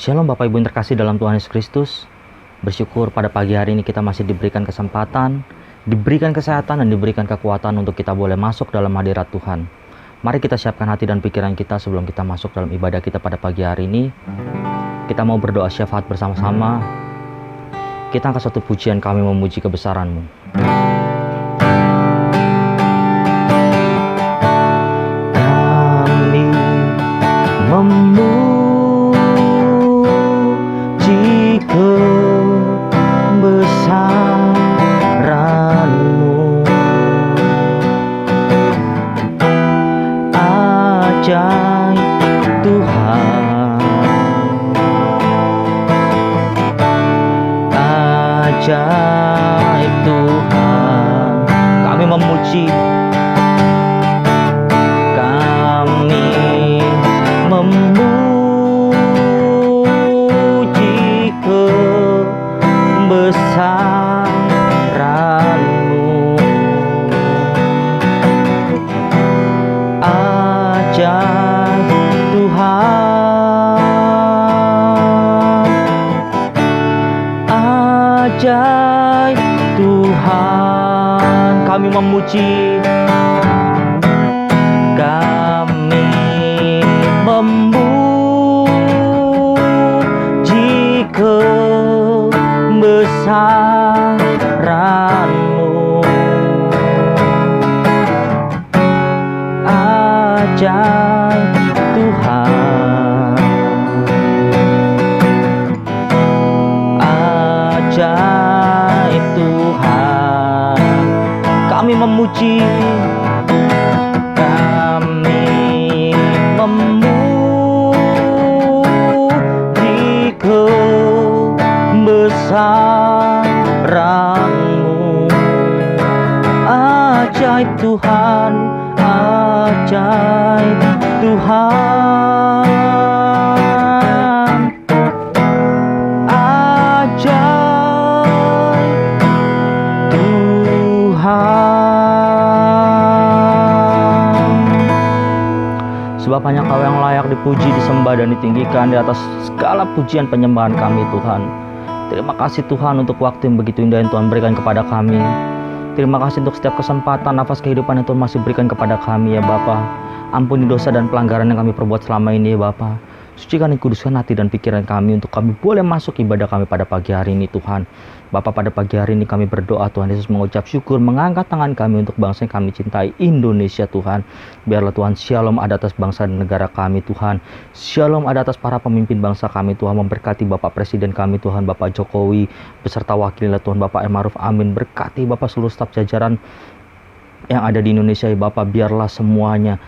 Shalom Bapak Ibu yang terkasih dalam Tuhan Yesus Kristus. Bersyukur pada pagi hari ini kita masih diberikan kesempatan, diberikan kesehatan dan diberikan kekuatan untuk kita boleh masuk dalam hadirat Tuhan. Mari kita siapkan hati dan pikiran kita sebelum kita masuk dalam ibadah kita pada pagi hari ini. Kita mau berdoa syafaat bersama-sama. Kita angkat satu pujian, kami memuji kebesaran-Mu. Kami memuji kebesaran-Mu, ajaib Tuhan, ajaib Tuhan. Kami memuji, kami memuji kebesaran-Mu, ajaib Tuhan, ajaib Tuhan. Kami memuji, kami memuji kebesaran-Mu, ajaib Tuhan, ajaib Tuhan. Kami memuji, kami memuji kebesaran-Mu, ajaib Tuhan, ajaib Tuhan, ajaib Tuhan. Sebab hanya Kau yang layak dipuji, disembah dan ditinggikan di atas segala pujian penyembahan kami Tuhan. Terima kasih Tuhan untuk waktu yang begitu indah yang Tuhan berikan kepada kami. Terima kasih untuk setiap kesempatan, nafas kehidupan yang Tuhan masih berikan kepada kami ya Bapa. Ampuni dosa dan pelanggaran yang kami perbuat selama ini ya Bapa. Sucikan dan kuduskan hati dan pikiran kami untuk kami boleh masuk ibadah kami pada pagi hari ini Tuhan. Bapa, pada pagi hari ini kami berdoa Tuhan Yesus, mengucap syukur, mengangkat tangan kami untuk bangsa yang kami cintai, Indonesia Tuhan. Biarlah Tuhan shalom ada atas bangsa dan negara kami Tuhan. Shalom ada atas para pemimpin bangsa kami Tuhan. Memberkati Bapak Presiden kami Tuhan, Bapak Jokowi, beserta wakilnya Tuhan Bapak Ma'ruf Amin. Berkati Bapak seluruh staf jajaran yang ada di Indonesia ya Bapak. Biarlah semuanya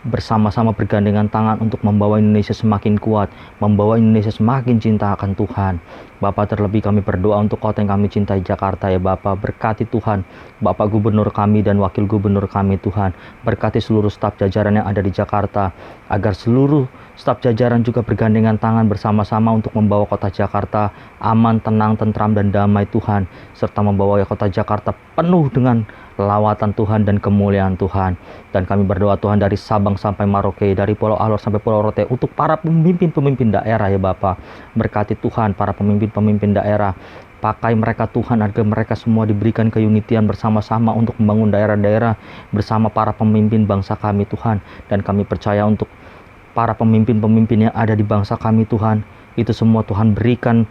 bersama-sama bergandengan tangan untuk membawa Indonesia semakin kuat, membawa Indonesia semakin cinta akan Tuhan. Bapak, terlebih kami berdoa untuk kota yang kami cintai, Jakarta ya Bapak. Berkati Tuhan Bapak Gubernur kami dan Wakil Gubernur kami Tuhan. Berkati seluruh staf jajaran yang ada di Jakarta, agar seluruh staf jajaran juga bergandengan tangan bersama-sama untuk membawa kota Jakarta aman, tenang, tentram dan damai Tuhan, serta membawa kota Jakarta penuh dengan lawatan Tuhan dan kemuliaan Tuhan. Dan kami berdoa Tuhan dari Sabang sampai Merauke, dari Pulau Alor sampai Pulau Rote, untuk para pemimpin-pemimpin daerah ya Bapak. Berkati Tuhan para pemimpin-pemimpin daerah. Pakai mereka Tuhan agar mereka semua diberikan keunitian bersama-sama untuk membangun daerah-daerah bersama para pemimpin bangsa kami Tuhan. Dan kami percaya untuk para pemimpin-pemimpin yang ada di bangsa kami Tuhan, itu semua Tuhan berikan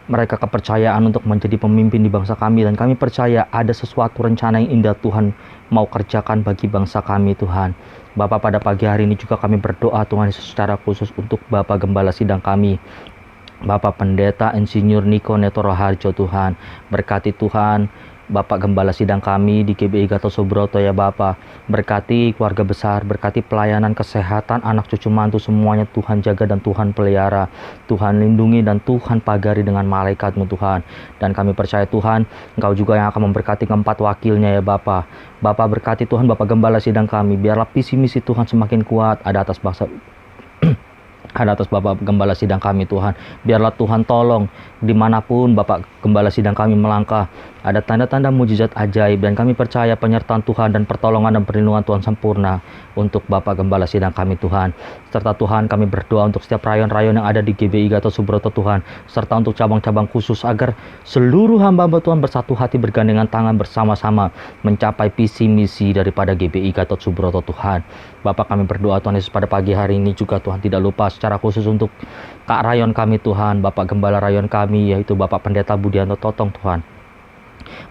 mereka kepercayaan untuk menjadi pemimpin di bangsa kami. Dan kami percaya ada sesuatu rencana yang indah Tuhan mau kerjakan bagi bangsa kami Tuhan. Bapak, pada pagi hari ini juga kami berdoa Tuhan Yesus secara khusus untuk Bapak Gembala Sidang kami, Bapak Pendeta Insinyur Niko Netoro Harjo Tuhan. Berkati Tuhan Bapak Gembala Sidang kami di GBI Gatot Subroto ya Bapak. Berkati keluarga besar, berkati pelayanan kesehatan, anak cucu mantu semuanya Tuhan jaga dan Tuhan pelihara. Tuhan lindungi dan Tuhan pagari dengan malaikat-Mu Tuhan. Dan kami percaya Tuhan, Engkau juga yang akan memberkati keempat wakilnya ya Bapak. Bapak berkati Tuhan Bapak Gembala Sidang kami, biarlah visi misi Tuhan semakin kuat ada atas bangsa ada atas Bapak Gembala Sidang kami Tuhan. Biarlah Tuhan tolong dimanapun Bapak Gembala Sidang kami melangkah, ada tanda-tanda mujizat ajaib, dan kami percaya penyertaan Tuhan dan pertolongan dan perlindungan Tuhan sempurna untuk Bapak Gembala Sidang kami Tuhan. Serta Tuhan, kami berdoa untuk setiap rayon-rayon yang ada di GBI Gatot Subroto Tuhan, serta untuk cabang-cabang khusus agar seluruh hamba-hamba Tuhan bersatu hati, bergandengan tangan bersama-sama mencapai visi misi daripada GBI Gatot Subroto Tuhan. Bapak, kami berdoa Tuhan Yesus pada pagi hari ini juga Tuhan, tidak lupa secara khusus untuk Kak Rayon kami Tuhan, Bapak Gembala Rayon kami, yaitu Bapak Pendeta Budianto Totong Tuhan.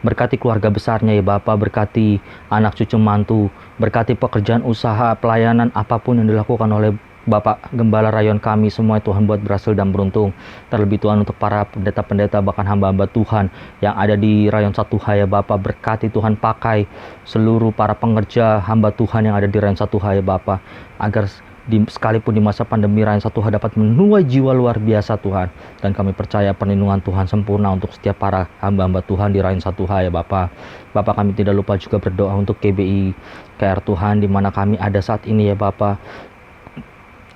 Berkati keluarga besarnya ya Bapak, berkati anak cucu mantu, berkati pekerjaan usaha, pelayanan apapun yang dilakukan oleh Bapak Gembala Rayon kami semua Tuhan, buat berhasil dan beruntung. Terlebih Tuhan untuk para pendeta-pendeta bahkan hamba-hamba Tuhan yang ada di Rayon 1H ya Bapak, berkati Tuhan, pakai seluruh para pengerja hamba Tuhan yang ada di Rayon 1H ya Bapak, agar sekalipun di masa pandemi Rayon 1H dapat menuai jiwa luar biasa Tuhan. Dan kami percaya perlindungan Tuhan sempurna untuk setiap para hamba-hamba Tuhan di Rayon 1H ya Bapak. Bapak, kami tidak lupa juga berdoa untuk GBI KR Tuhan, di mana kami ada saat ini ya Bapak.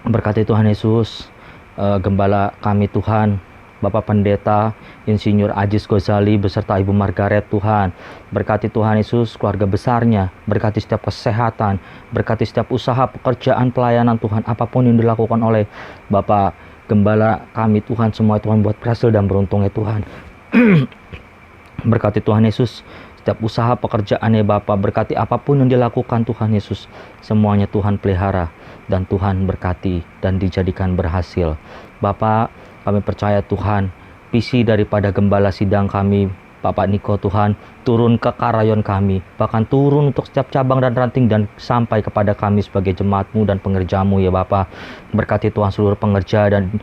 Berkati Tuhan Yesus Gembala kami Tuhan, Bapak Pendeta Insinyur Ajis Gozali beserta Ibu Margaret Tuhan. Berkati Tuhan Yesus keluarga besarnya, berkati setiap kesehatan, berkati setiap usaha, pekerjaan, pelayanan Tuhan, apapun yang dilakukan oleh Bapak Gembala kami Tuhan, semua Tuhan buat berhasil dan beruntung ya Tuhan. Berkati Tuhan Yesus setiap usaha pekerjaan ya Bapak, berkati apapun yang dilakukan Tuhan Yesus, semuanya Tuhan pelihara dan Tuhan berkati dan dijadikan berhasil. Bapak, kami percaya Tuhan, visi daripada Gembala Sidang kami Bapak Niko Tuhan, turun ke Karayon kami, bahkan turun untuk setiap cabang dan ranting, dan sampai kepada kami sebagai jemaat-Mu dan pengerja-Mu ya Bapak. Berkati Tuhan seluruh pengerja dan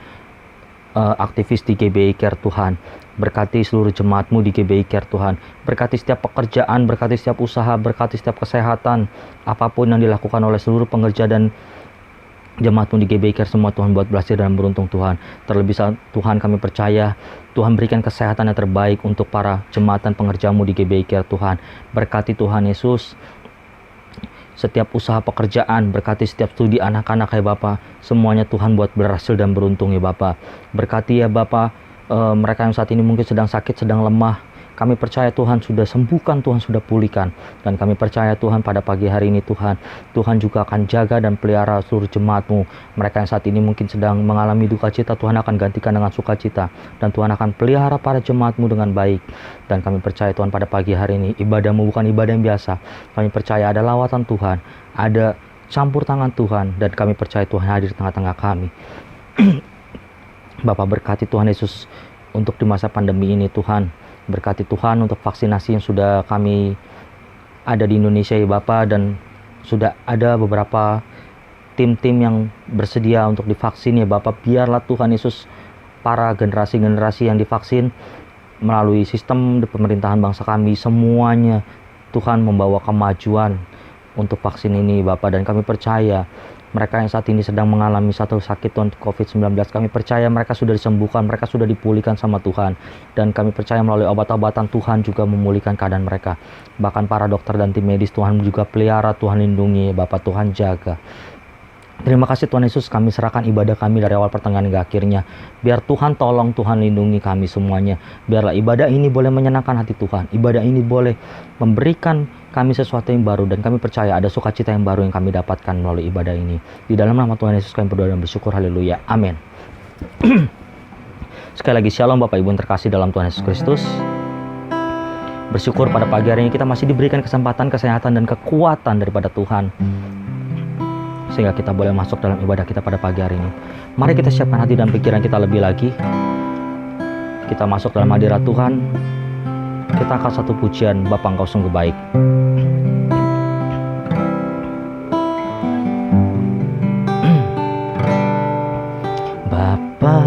aktivis di GBI Care Tuhan, berkati seluruh jemaat-Mu di GBI Care Tuhan, berkati setiap pekerjaan, berkati setiap usaha, berkati setiap kesehatan, apapun yang dilakukan oleh seluruh pengerja dan jemaat-Mu di GBI Care semua Tuhan, buat berhasil dan beruntung Tuhan. Terlebih saat Tuhan kami percaya Tuhan berikan kesehatan yang terbaik untuk para jemaat dan pengerja-Mu di GBI Care Tuhan. Berkati Tuhan Yesus setiap usaha pekerjaan, berkati setiap studi anak-anak ya Bapak, semuanya Tuhan buat berhasil dan beruntung ya Bapak. Berkati ya Bapak mereka yang saat ini mungkin sedang sakit, sedang lemah, kami percaya Tuhan sudah sembuhkan, Tuhan sudah pulihkan. Dan kami percaya Tuhan pada pagi hari ini Tuhan juga akan jaga dan pelihara seluruh jemaat-Mu. Mereka yang saat ini mungkin sedang mengalami duka cita, Tuhan akan gantikan dengan sukacita. Dan Tuhan akan pelihara para jemaat-Mu dengan baik. Dan kami percaya Tuhan pada pagi hari ini ibadah-Mu bukan ibadah yang biasa. Kami percaya ada lawatan Tuhan, ada campur tangan Tuhan, dan kami percaya Tuhan hadir di tengah-tengah kami. Bapak, berkati Tuhan Yesus untuk di masa pandemi ini Tuhan. Berkati Tuhan untuk vaksinasi yang sudah kami ada di Indonesia ya Bapak, dan sudah ada beberapa tim-tim yang bersedia untuk divaksin ya Bapak. Biarlah Tuhan Yesus para generasi-generasi yang divaksin melalui sistem pemerintahan bangsa kami, semuanya Tuhan membawa kemajuan untuk vaksin ini Bapak. Dan kami percaya mereka yang saat ini sedang mengalami satu sakit COVID-19, kami percaya mereka sudah disembuhkan, mereka sudah dipulihkan sama Tuhan. Dan kami percaya melalui obat-obatan Tuhan juga memulihkan keadaan mereka. Bahkan para dokter dan tim medis Tuhan juga pelihara, Tuhan lindungi, Bapak Tuhan jaga. Terima kasih Tuhan Yesus, kami serahkan ibadah kami dari awal pertengahan hingga akhirnya. Biar Tuhan tolong, Tuhan lindungi kami semuanya. Biarlah ibadah ini boleh menyenangkan hati Tuhan. Ibadah ini boleh memberikan kami sesuatu yang baru, dan kami percaya ada sukacita yang baru yang kami dapatkan melalui ibadah ini. Di dalam nama Tuhan Yesus kami berdoa dan bersyukur, haleluya, amin. Sekali lagi shalom Bapak Ibu yang terkasih dalam Tuhan Yesus Kristus. Bersyukur pada pagi hari ini kita masih diberikan kesempatan, kesehatan, dan kekuatan daripada Tuhan, sehingga kita boleh masuk dalam ibadah kita pada pagi hari ini. Mari kita siapkan hati dan pikiran kita lebih lagi. Kita masuk dalam hadirat Tuhan. Kita akan satu pujian, Bapa Engkau sungguh baik. Bapa,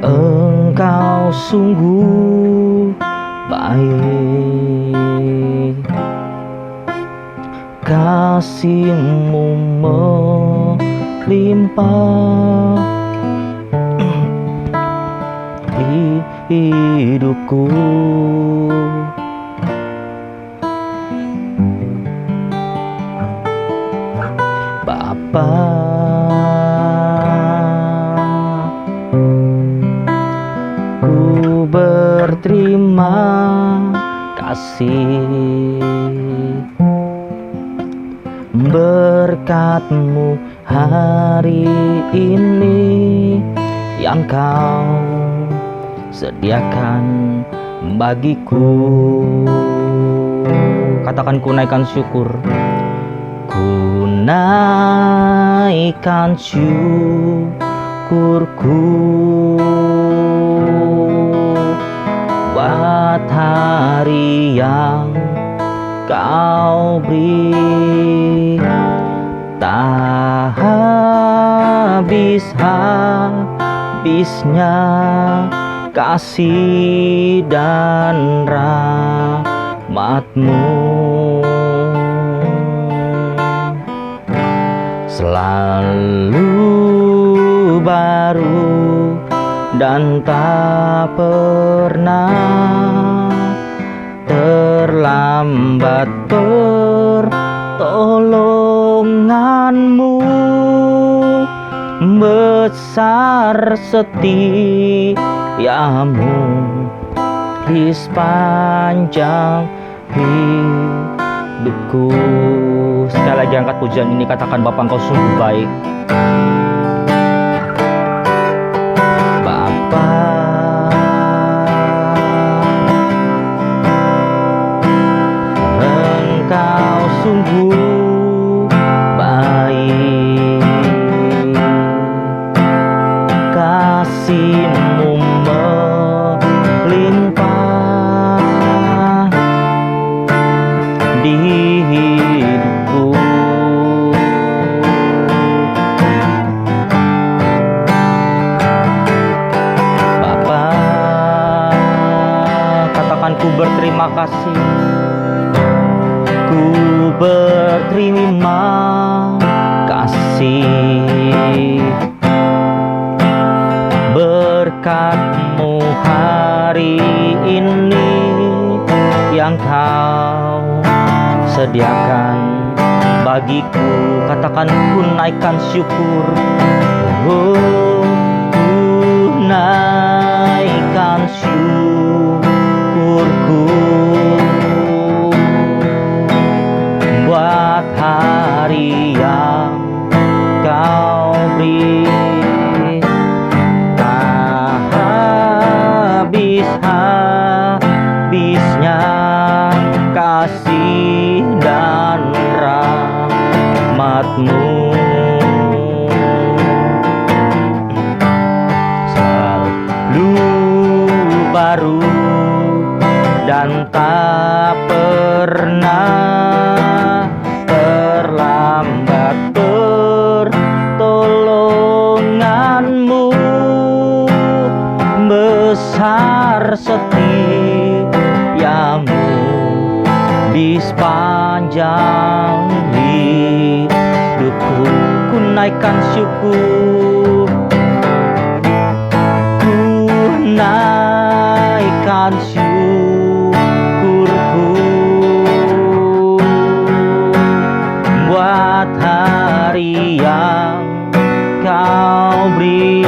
Engkau sungguh baik, kasih-Mu melimpah di hidupku. Bapa, kasih. Berkat-Mu hari ini yang Kau sediakan bagiku. Katakan, ku naikkan syukur. Ku naikkan syukurku buat hari yang Kau beri. Tak habis-habisnya kasih dan rahmat-Mu. Selalu baru dan tak pernah terlambat pertolongan-Mu. Besar setiamu di sepanjang hidupku. Sekali lagi angkat pujian ini, katakan, Bapa, Engkau sungguh baik. Bapa, Engkau sungguh baik. Kasih-Mu melimpah di hidupku. Bapa, katakan, ku berterima kasih. Ku berterima kasih. Berkat-Mu hari ini yang Kau sediakan bagiku. Katakan, ku naikkan syukur. Oh, ku naikkan syukurku buat hari yang Kau beri. Tak habis-habisnya kasih dan rahmat-Mu. Selalu baru dan tak pernah terlambat pertolongan-Mu. Besar setiamu di sepanjang hidupku. Ku naikkan syukur. Ku naikkan syukurku buat hari yang Kau beri.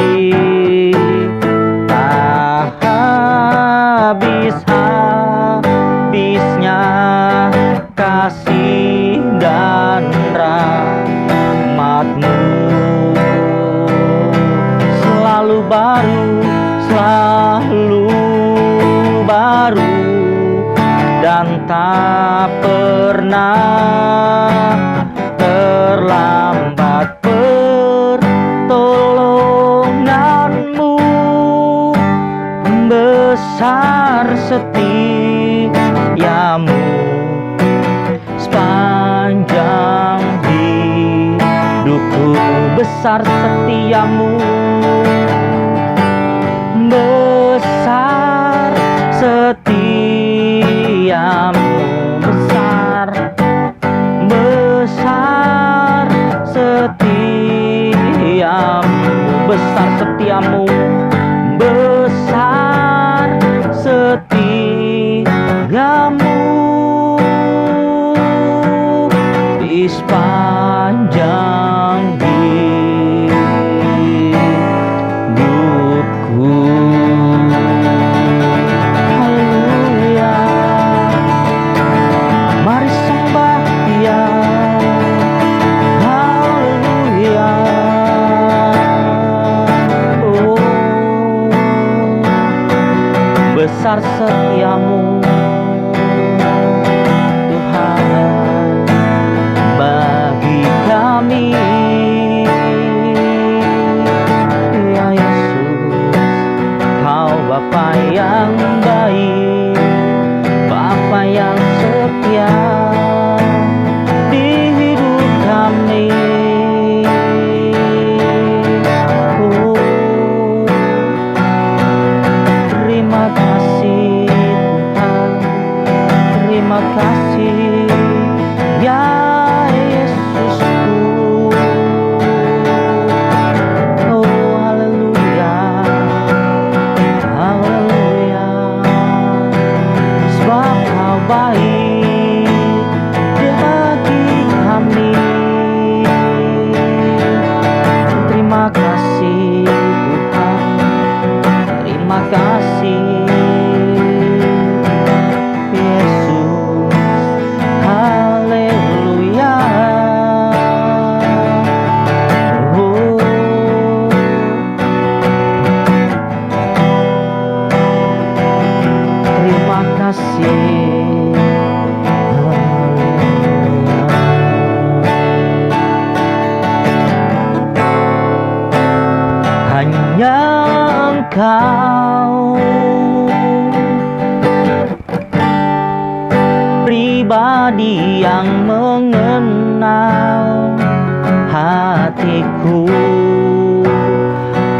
Tak habis-habisnya kasih dan rahmat-Mu. Selalu baru dan tak pernah terlambat pertolongan-Mu. Besar setiamu sepanjang hidupku. Besar setiamu, besar setiamu, besar setiamu, besar setiamu, besar setiamu di sepanjang hidupku. Haleluya. besar setiamu Tuhan bagi kami. Ya Yesus, Kau Bapa yang baik, Bapa yang setia di hidup kami. Terima kasih Tuhan, terima kasih ya Yesusku. Oh haleluya, haleluya. Sebab Kau baik bagi kami. Terima kasih Tuhan, terima kasih Yesus. Haleluya. Oh, terima kasih. Hanya Engkau pribadi yang mengenal hatiku.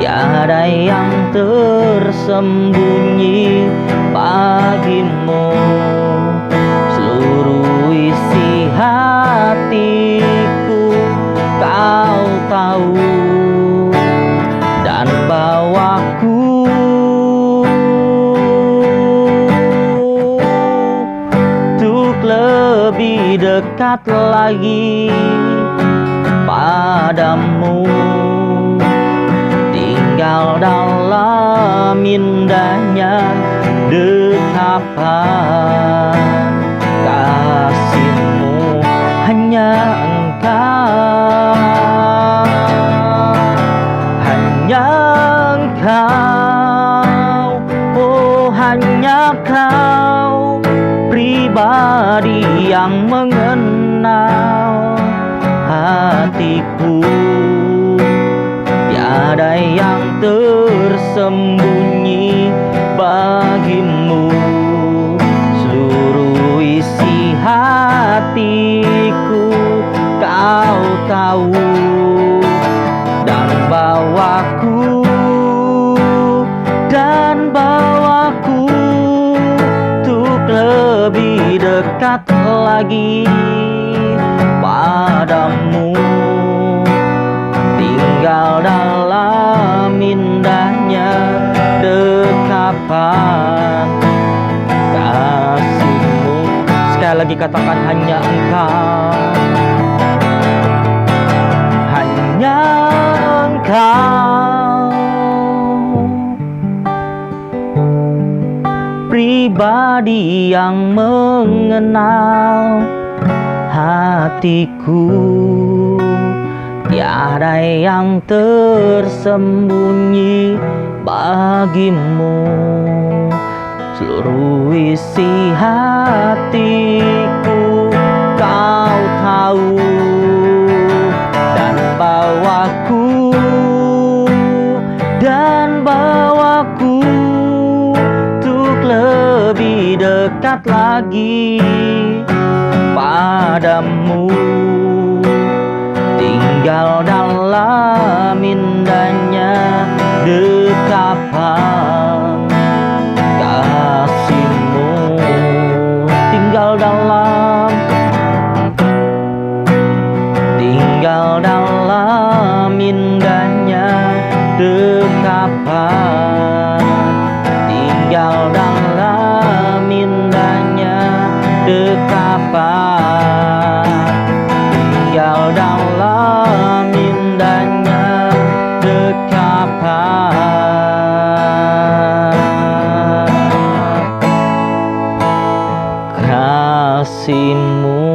Tiada yang tersembunyi bagimu. Seluruh isi hatiku Kau tahu, dan bawaku untuk lebih dekat lagi padamu, tinggal dalam indahnya dekapan kasih-Mu. Hanya Engkau, hanya Engkau, oh hanya Kau pribadi yang mengenal hatiku. Tiada yang tersembunyi bagimu. Seluruh isi hatiku Kau tahu, dan bawaku untuk lebih dekat lagi padamu, tinggal dalam indahnya dekapan kasih-Mu. Sekali lagi katakan, hanya Engkau, hanya Engkau pribadi yang mengenal hatiku. Tiada yang tersembunyi bagimu. Seluruh isi hatiku Kau tahu, dan bawaku untuk lebih dekat lagi padamu, tinggal dalam indahnya dekapan kasih-Mu. Tinggal dalam indahnya dekapan, tinggal dalam indahnya dekapan, tinggal dalam indahnya dekapan kasih-Mu.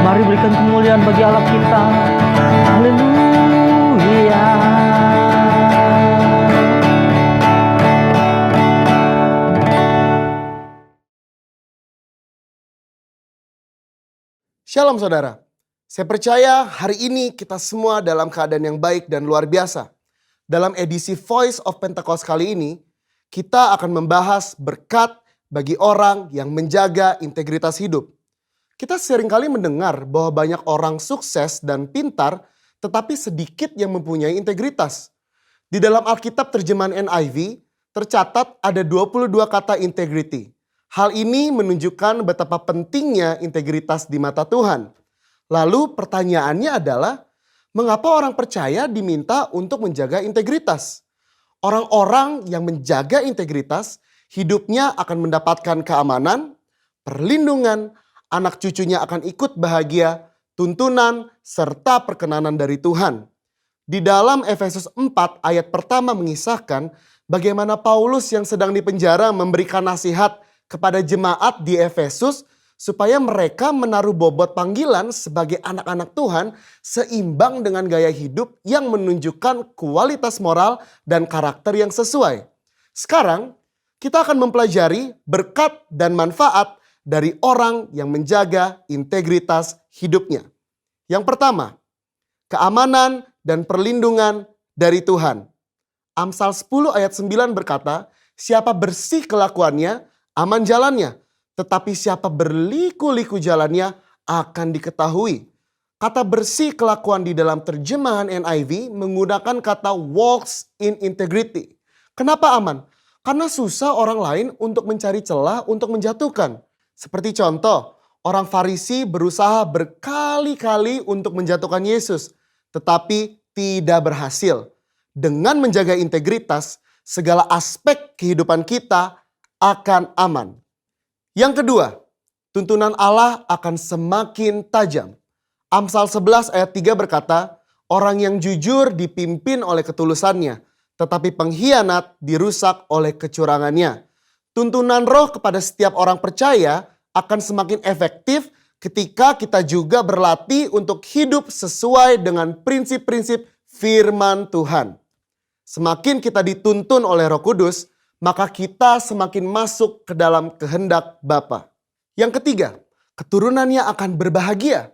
Mari berikan kemuliaan bagi Allah kita. Haleluya. Shalom saudara, saya percaya hari ini kita semua dalam keadaan yang baik dan luar biasa. Dalam edisi Voice of Pentecost kali ini, kita akan membahas berkat bagi orang yang menjaga integritas hidup. Kita seringkali mendengar bahwa banyak orang sukses dan pintar, tetapi sedikit yang mempunyai integritas. Di dalam Alkitab terjemahan NIV, tercatat ada 22 kata integrity. Hal ini menunjukkan betapa pentingnya integritas di mata Tuhan. Lalu pertanyaannya adalah, mengapa orang percaya diminta untuk menjaga integritas? Orang-orang yang menjaga integritas, hidupnya akan mendapatkan keamanan, perlindungan, anak cucunya akan ikut bahagia, tuntunan, serta perkenanan dari Tuhan. Di dalam Efesus 4 ayat pertama mengisahkan bagaimana Paulus yang sedang dipenjara memberikan nasihat kepada jemaat di Efesus supaya mereka menaruh bobot panggilan sebagai anak-anak Tuhan seimbang dengan gaya hidup yang menunjukkan kualitas moral dan karakter yang sesuai. Sekarang kita akan mempelajari berkat dan manfaat dari orang yang menjaga integritas hidupnya. Yang pertama, keamanan dan perlindungan dari Tuhan. Amsal 10 ayat 9 berkata, siapa bersih kelakuannya, aman jalannya, tetapi siapa berliku-liku jalannya akan diketahui. Kata bersih kelakuan di dalam terjemahan NIV menggunakan kata walks in integrity. Kenapa aman? Karena susah orang lain untuk mencari celah untuk menjatuhkan. Seperti contoh, orang Farisi berusaha berkali-kali untuk menjatuhkan Yesus, tetapi tidak berhasil. Dengan menjaga integritas, segala aspek kehidupan kita akan aman. Yang kedua, tuntunan Allah akan semakin tajam. Amsal 11 ayat 3 berkata, orang yang jujur dipimpin oleh ketulusannya, tetapi pengkhianat dirusak oleh kecurangannya. Tuntunan roh kepada setiap orang percaya akan semakin efektif ketika kita juga berlatih untuk hidup sesuai dengan prinsip-prinsip firman Tuhan. Semakin kita dituntun oleh Roh Kudus, maka kita semakin masuk ke dalam kehendak Bapa. Yang ketiga, keturunannya akan berbahagia.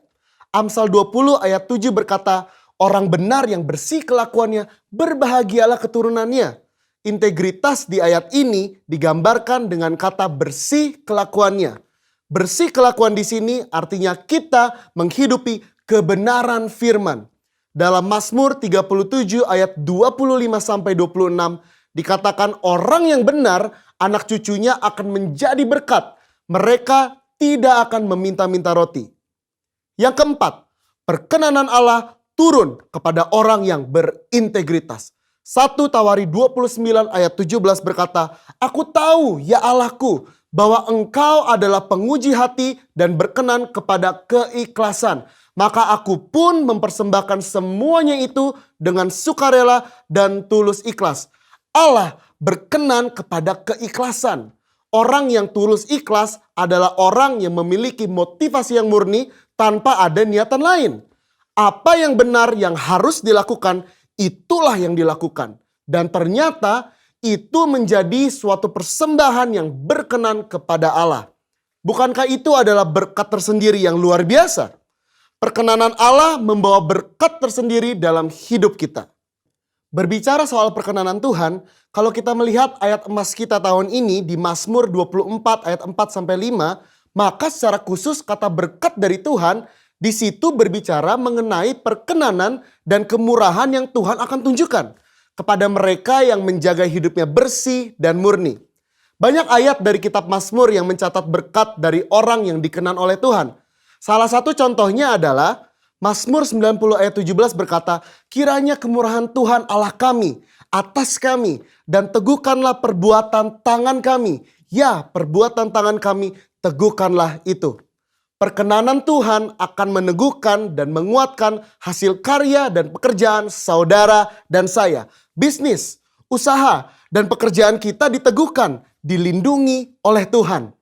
Amsal 20 ayat 7 berkata, orang benar yang bersih kelakuannya, berbahagialah keturunannya. Integritas di ayat ini digambarkan dengan kata bersih kelakuannya. Bersih kelakuan di sini artinya kita menghidupi kebenaran firman. Dalam Mazmur 37 ayat 25-26 dikatakan orang yang benar, anak cucunya akan menjadi berkat. Mereka tidak akan meminta-minta roti. Yang keempat, perkenanan Allah turun kepada orang yang berintegritas. 1 Tawari 29 ayat 17 berkata, aku tahu ya Allahku bahwa engkau adalah penguji hati dan berkenan kepada keikhlasan. Maka aku pun mempersembahkan semuanya itu dengan sukarela dan tulus ikhlas. Allah berkenan kepada keikhlasan. Orang yang tulus ikhlas adalah orang yang memiliki motivasi yang murni tanpa ada niatan lain. Apa yang benar yang harus dilakukan, itulah yang dilakukan. Dan ternyata itu menjadi suatu persembahan yang berkenan kepada Allah. Bukankah itu adalah berkat tersendiri yang luar biasa? Perkenanan Allah membawa berkat tersendiri dalam hidup kita. Berbicara soal perkenanan Tuhan, kalau kita melihat ayat emas kita tahun ini di Mazmur 24 ayat 4-5, maka secara khusus kata berkat dari Tuhan di situ berbicara mengenai perkenanan dan kemurahan yang Tuhan akan tunjukkan kepada mereka yang menjaga hidupnya bersih dan murni. Banyak ayat dari kitab Mazmur yang mencatat berkat dari orang yang dikenan oleh Tuhan. Salah satu contohnya adalah Mazmur 90 ayat 17 berkata, kiranya kemurahan Tuhan Allah kami atas kami dan teguhkanlah perbuatan tangan kami. Ya, perbuatan tangan kami teguhkanlah itu. Perkenanan Tuhan akan meneguhkan dan menguatkan hasil karya dan pekerjaan saudara dan saya. Bisnis, usaha, dan pekerjaan kita diteguhkan, dilindungi oleh Tuhan.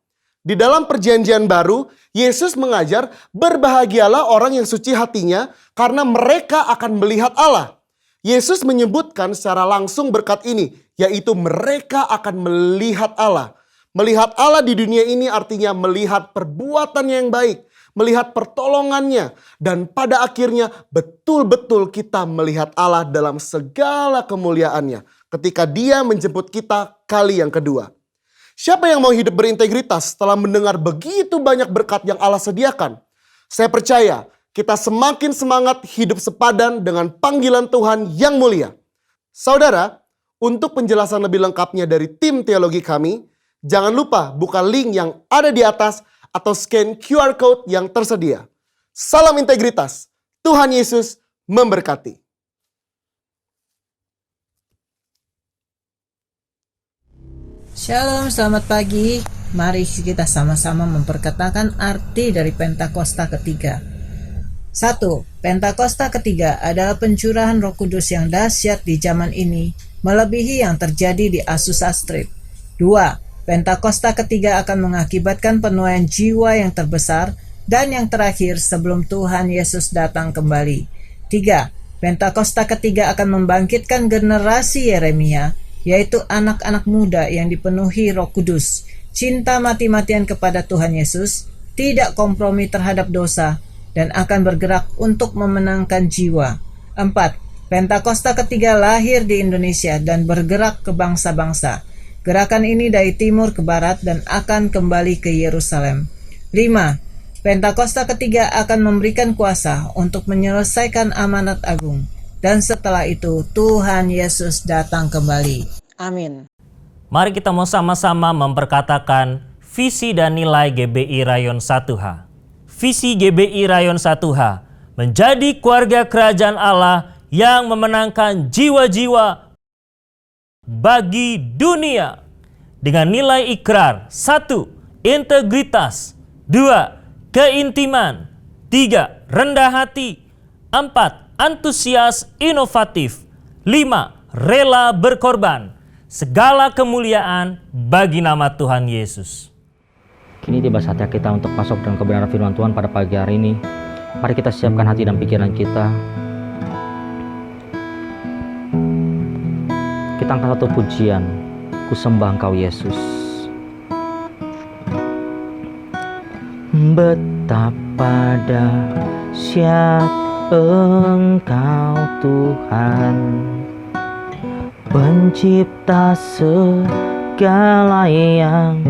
Di dalam perjanjian baru, Yesus mengajar berbahagialah orang yang suci hatinya karena mereka akan melihat Allah. Yesus menyebutkan secara langsung berkat ini, yaitu mereka akan melihat Allah. Melihat Allah di dunia ini artinya melihat perbuatannya yang baik, melihat pertolongannya, dan pada akhirnya betul-betul kita melihat Allah dalam segala kemuliaannya ketika Dia menjemput kita kali yang kedua. Siapa yang mau hidup berintegritas setelah mendengar begitu banyak berkat yang Allah sediakan? Saya percaya kita semakin semangat hidup sepadan dengan panggilan Tuhan yang mulia. Saudara, untuk penjelasan lebih lengkapnya dari tim teologi kami, jangan lupa buka link yang ada di atas atau scan QR Code yang tersedia. Salam integritas. Tuhan Yesus memberkati. Shalom, selamat pagi. Mari kita sama-sama memperkatakan arti dari Pentakosta ketiga. 1. Pentakosta ketiga adalah pencurahan Roh Kudus yang dahsyat di zaman ini, melebihi yang terjadi di Azusa Street. 2. Pentakosta ketiga akan mengakibatkan penuaian jiwa yang terbesar dan yang terakhir sebelum Tuhan Yesus datang kembali. 3. Pentakosta ketiga akan membangkitkan generasi Yeremia, yaitu anak-anak muda yang dipenuhi Roh Kudus, cinta mati-matian kepada Tuhan Yesus, tidak kompromi terhadap dosa, dan akan bergerak untuk memenangkan jiwa. 4. Pentakosta ketiga lahir di Indonesia dan bergerak ke bangsa-bangsa. Gerakan ini dari timur ke barat dan akan kembali ke Yerusalem. 5. Pentakosta ketiga akan memberikan kuasa untuk menyelesaikan amanat agung. Dan setelah itu Tuhan Yesus datang kembali. Amin. Mari kita mau sama-sama memperkatakan visi dan nilai GBI Rayon 1H. Visi GBI Rayon 1H menjadi keluarga kerajaan Allah yang memenangkan jiwa-jiwa bagi dunia dengan nilai ikrar 1. Integritas 2. Keintiman 3. Rendah hati 4. Antusias inovatif 5. Rela berkorban. Segala kemuliaan bagi nama Tuhan Yesus. Kini tiba saatnya kita untuk masuk dalam kebenaran firman Tuhan pada pagi hari ini. Mari kita siapkan hati dan pikiran kita. Kita angkat satu pujian, ku sembah Engkau Yesus. Betapa dahsyat Engkau Tuhan, pencipta segala yang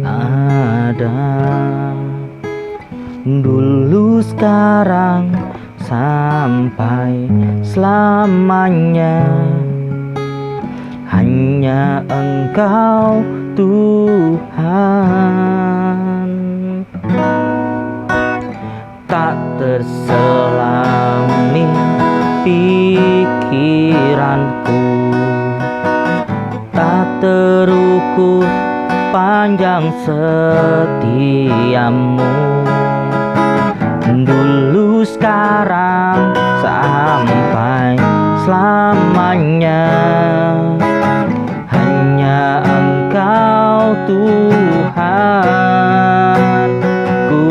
ada, dulu sekarang sampai selamanya. Hanya Engkau Tuhan, tak terselami pikiranku, tak terukur panjang setiamu, dulu sekarang sampai selamanya. Hanya Engkau Tuhan, ku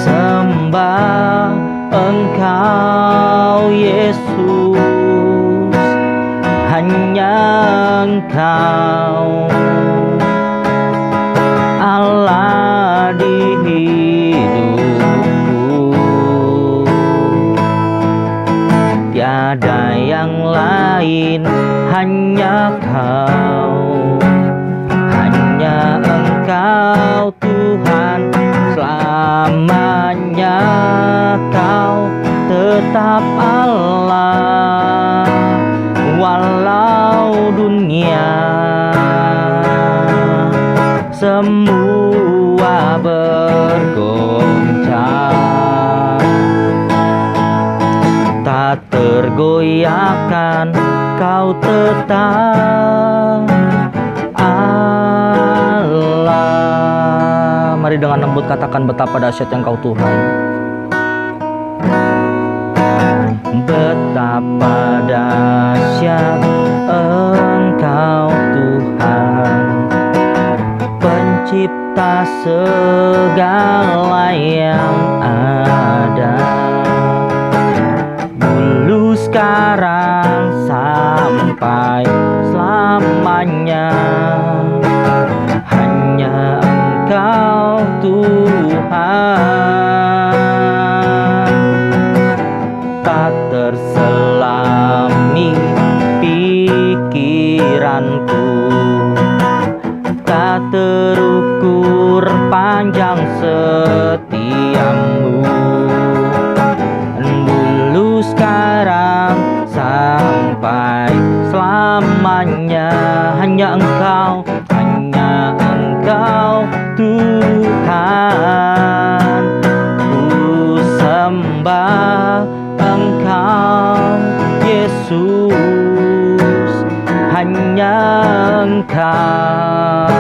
sembah Engkau Yesus. Hanya Engkau Allah di hidupku, tiada yang lain, hanya Kau, hanya Engkau Tuhan, selamanya Kau tetap Allah, walau dunia semua bergoncang, tak tergoyahkan Kau tetap Allah. Mari dengan lembut katakan betapa dahsyat Engkau Tuhan. Betapa dahsyat Engkau Tuhan, pencipta segala yang ada, dulu sekarang sampai selamanya. Hanya Engkau Tuhan, sepanjang setiamu. Dulu, sekarang, sampai selamanya. Hanya Engkau Tuhan. Ku sembah Engkau Yesus, hanya Engkau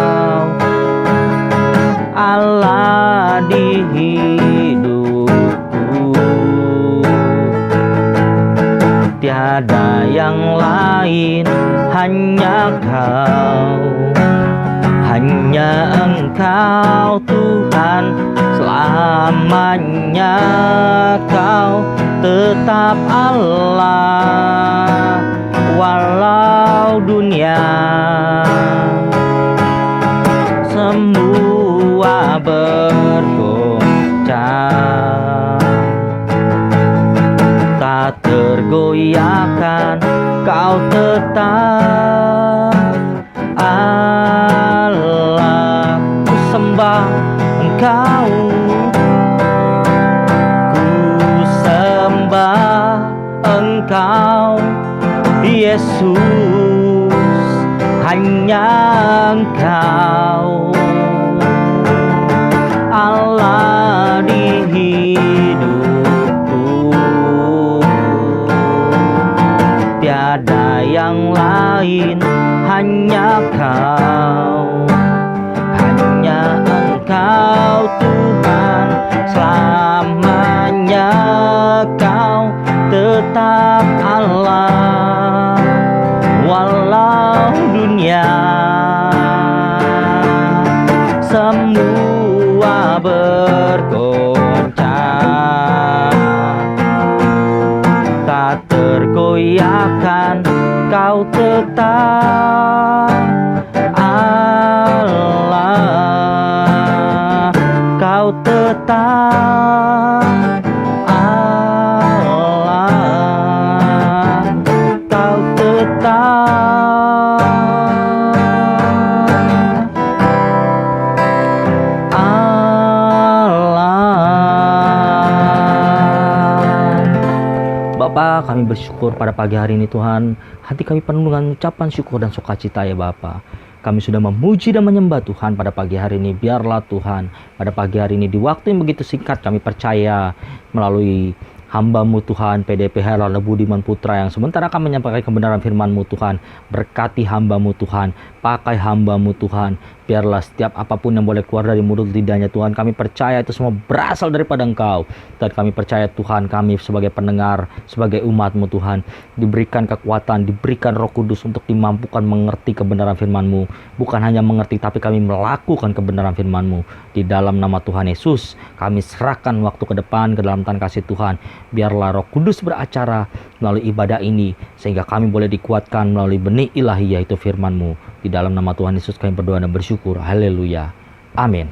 Allah di hidupku. Tiada yang lain, hanya Kau, hanya Engkau Tuhan. Selamanya Kau tetap Allah, walau dunia semua bergoncang, tak tergoyahkan, Kau tetap Allah. Ku sembah Engkau, ku sembah Engkau Yesus, hanya Engkau Allah di hidupku. Tiada yang lain, hanya Kau, hanya Engkau Tuhan. Selamanya Kau tetap Allah, walau dunia semua bergoncang, tak tergoyahkan, Kau tetap Allah, Kau tetap Allah, Kau tetap Allah. Bapa, kami bersyukur pada pagi hari ini Tuhan. Hati kami penuh dengan ucapan syukur dan sukacita ya Bapa. Kami sudah memuji dan menyembah Tuhan pada pagi hari ini. Biarlah Tuhan pada pagi hari ini di waktu yang begitu singkat kami percaya melalui hamba-Mu Tuhan, PDP Herald Budiman Putra, yang sementara kami menyampaikan kebenaran firman-Mu Tuhan. Berkati hamba-Mu Tuhan, pakai hamba-Mu Tuhan. Biarlah setiap apapun yang boleh keluar dari mulut lidahnya Tuhan, kami percaya itu semua berasal daripada Engkau. Dan kami percaya Tuhan, kami sebagai pendengar, sebagai umat-Mu Tuhan, diberikan kekuatan, diberikan Roh Kudus untuk dimampukan mengerti kebenaran firman-Mu. Bukan hanya mengerti, tapi kami melakukan kebenaran firman-Mu. Di dalam nama Tuhan Yesus, kami serahkan waktu ke depan ke dalam tangan kasih Tuhan. Biarlah Roh Kudus beracara melalui ibadah ini, sehingga kami boleh dikuatkan melalui benih ilahi, yaitu firman-Mu. Di dalam nama Tuhan Yesus kami berdoa dan bersyukur. Haleluya. Amin.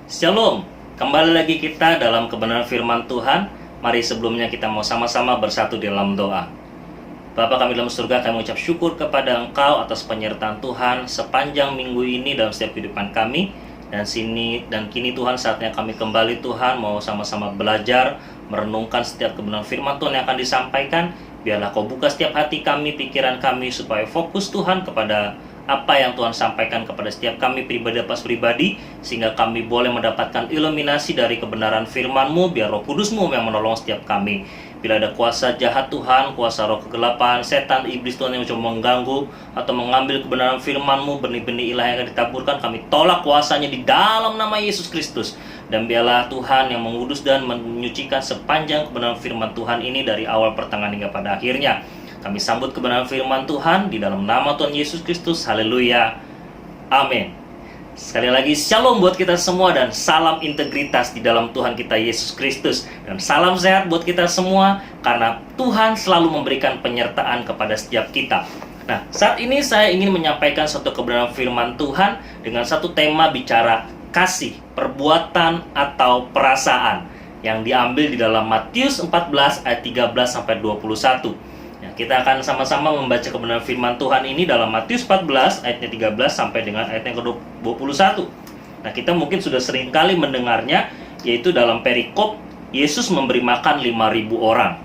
Shalom, kembali lagi kita dalam kebenaran firman Tuhan. Mari sebelumnya kita mau sama-sama bersatu di dalam doa. Bapa kami dalam surga, kami mengucap syukur kepada Engkau atas penyertaan Tuhan sepanjang minggu ini dalam setiap kehidupan kami. Dan kini Tuhan, saatnya kami kembali Tuhan mau sama-sama belajar, merenungkan setiap kebenaran firman Tuhan yang akan disampaikan. Biarlah Kau buka setiap hati kami, pikiran kami, supaya fokus Tuhan kepada apa yang Tuhan sampaikan kepada setiap kami pribadi, sehingga kami boleh mendapatkan iluminasi dari kebenaran firman-Mu. Biar Roh Kudus-Mu yang menolong setiap kami. Bila ada kuasa jahat Tuhan, kuasa roh kegelapan, setan, iblis Tuhan yang mencoba mengganggu atau mengambil kebenaran firman-Mu, benih-benih ilahi yang akan ditaburkan, kami tolak kuasanya di dalam nama Yesus Kristus. Dan biarlah Tuhan yang mengudus dan menyucikan sepanjang kebenaran firman Tuhan ini dari awal, pertengahan, hingga pada akhirnya. Kami sambut kebenaran firman Tuhan di dalam nama Tuhan Yesus Kristus. Haleluya. Amin. Sekali lagi shalom buat kita semua dan salam integritas di dalam Tuhan kita Yesus Kristus. Dan salam sehat buat kita semua, karena Tuhan selalu memberikan penyertaan kepada setiap kita. Nah, saat ini saya ingin menyampaikan satu kebenaran firman Tuhan dengan satu tema bicara kasih, perbuatan, atau perasaan, yang diambil di dalam Matius 14 ayat 13 sampai 21. kita akan sama-sama membaca kebenaran firman Tuhan ini dalam Matius 14 ayatnya 13 sampai dengan ayat yang ke-21. Nah, kita mungkin sudah sering kali mendengarnya, yaitu dalam perikop Yesus memberi makan 5.000 orang.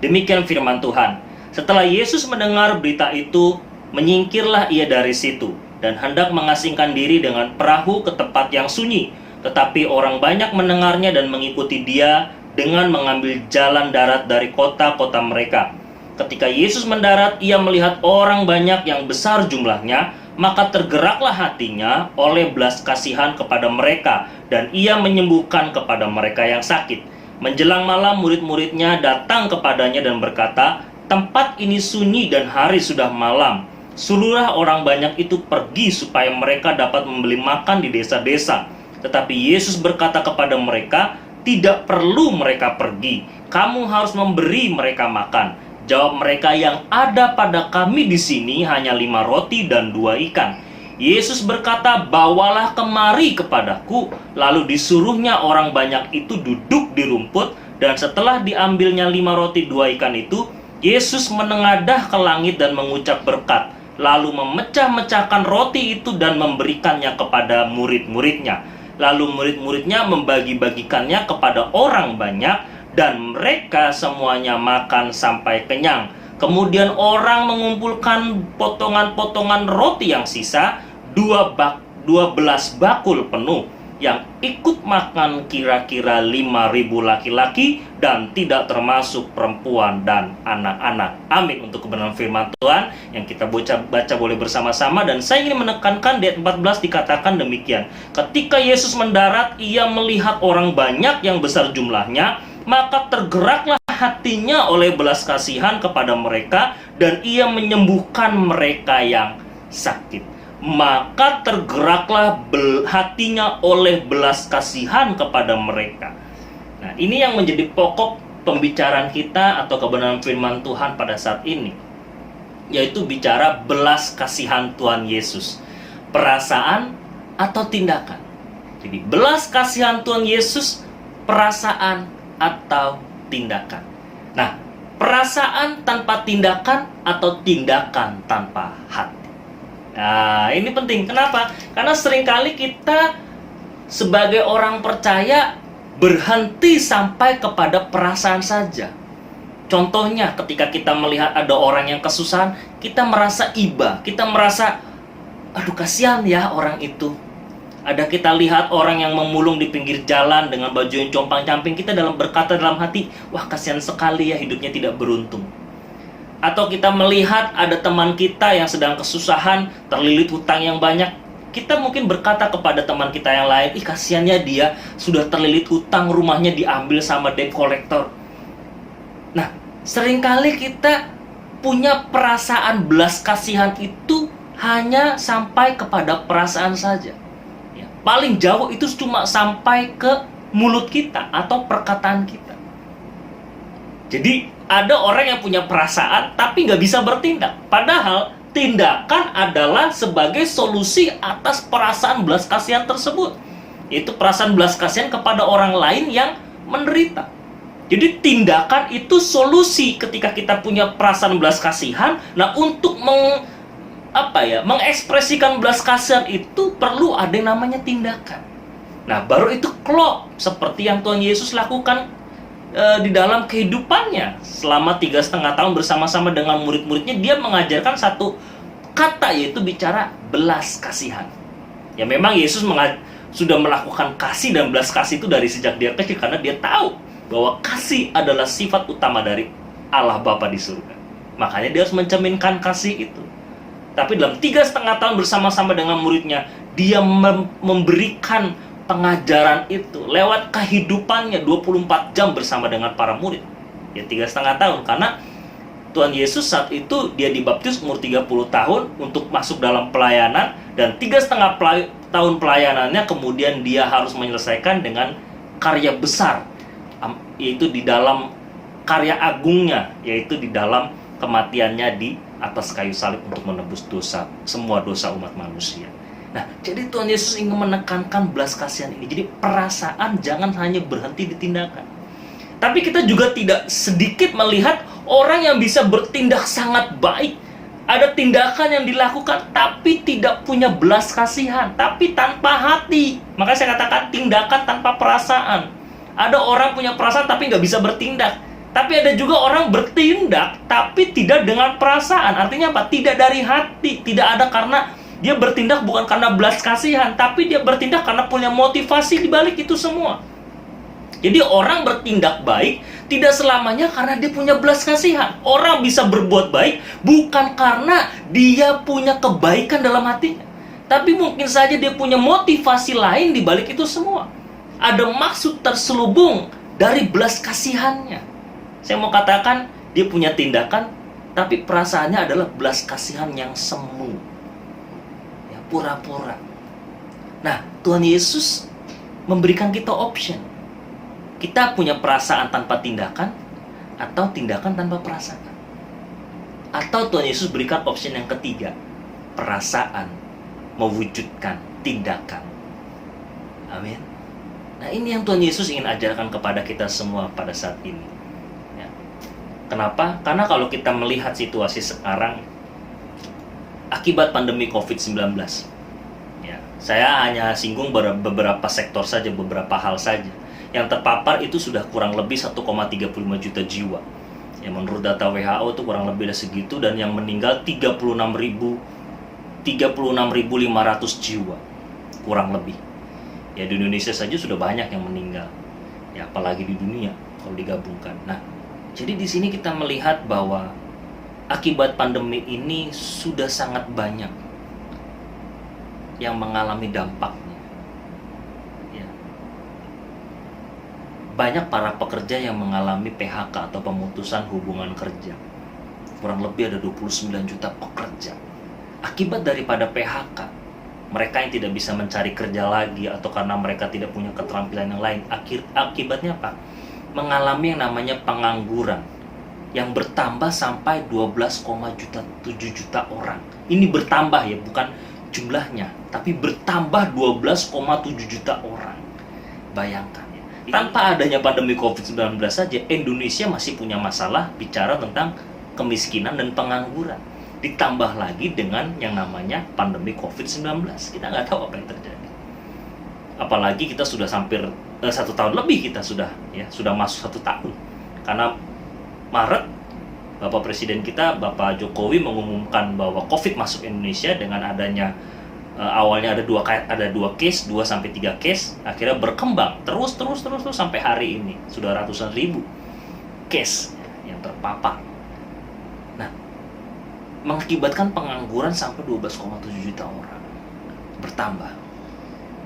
Demikian firman Tuhan. Setelah Yesus mendengar berita itu, menyingkirlah ia dari situ dan hendak mengasingkan diri dengan perahu ke tempat yang sunyi. Tetapi orang banyak mendengarnya dan mengikuti dia dengan mengambil jalan darat dari kota-kota mereka. Ketika Yesus mendarat, ia melihat orang banyak yang besar jumlahnya, maka tergeraklah hatinya oleh belas kasihan kepada mereka, dan ia menyembuhkan kepada mereka yang sakit. Menjelang malam, murid-muridnya datang kepadanya dan berkata, "Tempat ini sunyi dan hari sudah malam. Suruhlah orang banyak itu pergi supaya mereka dapat membeli makan di desa-desa." Tetapi Yesus berkata kepada mereka, "Tidak perlu mereka pergi. Kamu harus memberi mereka makan." Jawab mereka, "Yang ada pada kami di sini hanya 5 roti dan 2 ikan." Yesus berkata, "Bawalah kemari kepadaku." Lalu disuruhnya orang banyak itu duduk di rumput, dan setelah diambilnya 5 roti 2 ikan itu, Yesus menengadah ke langit dan mengucap berkat, lalu memecah-mecahkan roti itu dan memberikannya kepada murid-muridnya. Lalu murid-muridnya membagi-bagikannya kepada orang banyak, dan mereka semuanya makan sampai kenyang. Kemudian orang mengumpulkan potongan-potongan roti yang sisa, 12 bakul penuh. Yang ikut makan kira-kira 5.000 laki-laki, dan tidak termasuk perempuan dan anak-anak. Amin untuk kebenaran firman Tuhan yang kita baca boleh bersama-sama. Dan saya ingin menekankan di ayat 14 dikatakan demikian. Ketika Yesus mendarat, ia melihat orang banyak yang besar jumlahnya, maka tergeraklah hatinya oleh belas kasihan kepada mereka, dan ia menyembuhkan mereka yang sakit. Maka tergeraklah hatinya oleh belas kasihan kepada mereka. Nah, ini yang menjadi pokok pembicaraan kita atau kebenaran firman Tuhan pada saat ini, yaitu bicara belas kasihan Tuhan Yesus. Perasaan atau tindakan. Jadi belas kasihan Tuhan Yesus, perasaan atau tindakan. Nah, perasaan tanpa tindakan atau tindakan tanpa hati. Nah, ini penting. Kenapa? Karena seringkali kita sebagai orang percaya berhenti sampai kepada perasaan saja. Contohnya, ketika kita melihat ada orang yang kesusahan, kita merasa iba, kita merasa, aduh kasihan ya orang itu. Ada kita lihat orang yang memulung di pinggir jalan dengan baju yang compang-camping, kita berkata dalam hati, wah kasihan sekali ya, hidupnya tidak beruntung. Atau kita melihat ada teman kita yang sedang kesusahan, terlilit hutang yang banyak, kita mungkin berkata kepada teman kita yang lain, ih kasihannya dia sudah terlilit hutang, rumahnya diambil sama debt collector. Nah, seringkali kita punya perasaan belas kasihan itu hanya sampai kepada perasaan saja. Paling jauh itu cuma sampai ke mulut kita atau perkataan kita. Jadi ada orang yang punya perasaan tapi nggak bisa bertindak. Padahal tindakan adalah sebagai solusi atas perasaan belas kasihan tersebut. Itu perasaan belas kasihan kepada orang lain yang menderita. Jadi tindakan itu solusi ketika kita punya perasaan belas kasihan. Nah, untuk mengekspresikan belas kasihan itu perlu ada yang namanya tindakan. Nah, baru itu klop seperti yang Tuhan Yesus lakukan di dalam kehidupannya selama 3,5 tahun bersama-sama dengan murid-muridnya. Dia mengajarkan satu kata, yaitu bicara belas kasihan. Ya, memang Yesus sudah melakukan kasih dan belas kasih itu dari sejak dia kecil, karena dia tahu bahwa kasih adalah sifat utama dari Allah Bapa di surga. Makanya dia harus mencerminkan kasih itu. Tapi dalam 3,5 tahun bersama-sama dengan muridnya, dia memberikan pengajaran itu lewat kehidupannya 24 jam bersama dengan para murid. Ya 3,5 tahun, karena Tuhan Yesus saat itu dia dibaptis umur 30 tahun untuk masuk dalam pelayanan, dan 3,5 tahun pelayanannya kemudian dia harus menyelesaikan dengan karya besar, yaitu di dalam karya agungnya, yaitu di dalam kematiannya di atas kayu salib untuk menebus semua dosa umat manusia. Nah, jadi Tuhan Yesus ingin menekankan belas kasihan ini. Jadi perasaan jangan hanya berhenti di tindakan. Tapi kita juga tidak sedikit melihat Orang yang bisa bertindak sangat baik, ada tindakan yang dilakukan tapi tidak punya belas kasihan, tapi tanpa hati. Makanya saya katakan tindakan tanpa perasaan. Ada orang punya perasaan tapi nggak bisa bertindak. Tapi ada juga orang bertindak tapi tidak dengan perasaan. Artinya apa? Tidak dari hati. Tidak ada karena dia bertindak bukan karena belas kasihan, tapi dia bertindak karena punya motivasi di balik itu semua. Jadi orang bertindak baik tidak selamanya karena dia punya belas kasihan. Orang bisa berbuat baik bukan karena dia punya kebaikan dalam hatinya, tapi mungkin saja dia punya motivasi lain di balik itu semua. Ada maksud terselubung dari belas kasihannya. Saya mau katakan dia punya tindakan, tapi perasaannya adalah belas kasihan yang semu, ya, pura-pura. Nah, Tuhan Yesus memberikan kita option. Kita punya perasaan tanpa tindakan, atau tindakan tanpa perasaan. Atau Tuhan Yesus berikan option yang ketiga, perasaan mewujudkan tindakan. Amin. Nah, ini yang Tuhan Yesus ingin ajarkan kepada kita semua pada saat ini. Ya. Kenapa? Karena kalau kita melihat situasi sekarang, akibat pandemi COVID-19, ya, saya hanya singgung beberapa sektor saja, beberapa hal saja. Yang terpapar itu sudah kurang lebih 1,35 juta jiwa. Ya, menurut data WHO itu kurang lebih ada segitu, dan yang meninggal 36.500 jiwa kurang lebih. Ya, di Indonesia saja sudah banyak yang meninggal. Ya, apalagi di dunia kalau digabungkan. Nah, jadi di sini kita melihat bahwa akibat pandemi ini sudah sangat banyak yang mengalami dampaknya. Banyak para pekerja yang mengalami PHK atau pemutusan hubungan kerja. Kurang lebih ada 29 juta pekerja. Akibat daripada PHK, mereka yang tidak bisa mencari kerja lagi atau karena mereka tidak punya keterampilan yang lain, akibatnya apa? Mengalami yang namanya pengangguran yang bertambah sampai 12,7 juta orang. Ini bertambah ya, bukan jumlahnya, tapi bertambah 12,7 juta orang. Bayangkan. Tanpa adanya pandemi COVID-19 saja, Indonesia masih punya masalah bicara tentang kemiskinan dan pengangguran. Ditambah lagi dengan yang namanya pandemi COVID-19. Kita nggak tahu apa yang terjadi. Apalagi kita sudah hampir 1 tahun lebih, kita sudah masuk 1 tahun. Karena Maret, Bapak Presiden kita, Bapak Jokowi mengumumkan bahwa COVID masuk Indonesia dengan adanya awalnya ada dua case, 2 sampai 3 case, akhirnya berkembang terus sampai hari ini sudah ratusan ribu case yang terpapar. Nah, mengakibatkan pengangguran sampai 12,7 juta orang bertambah.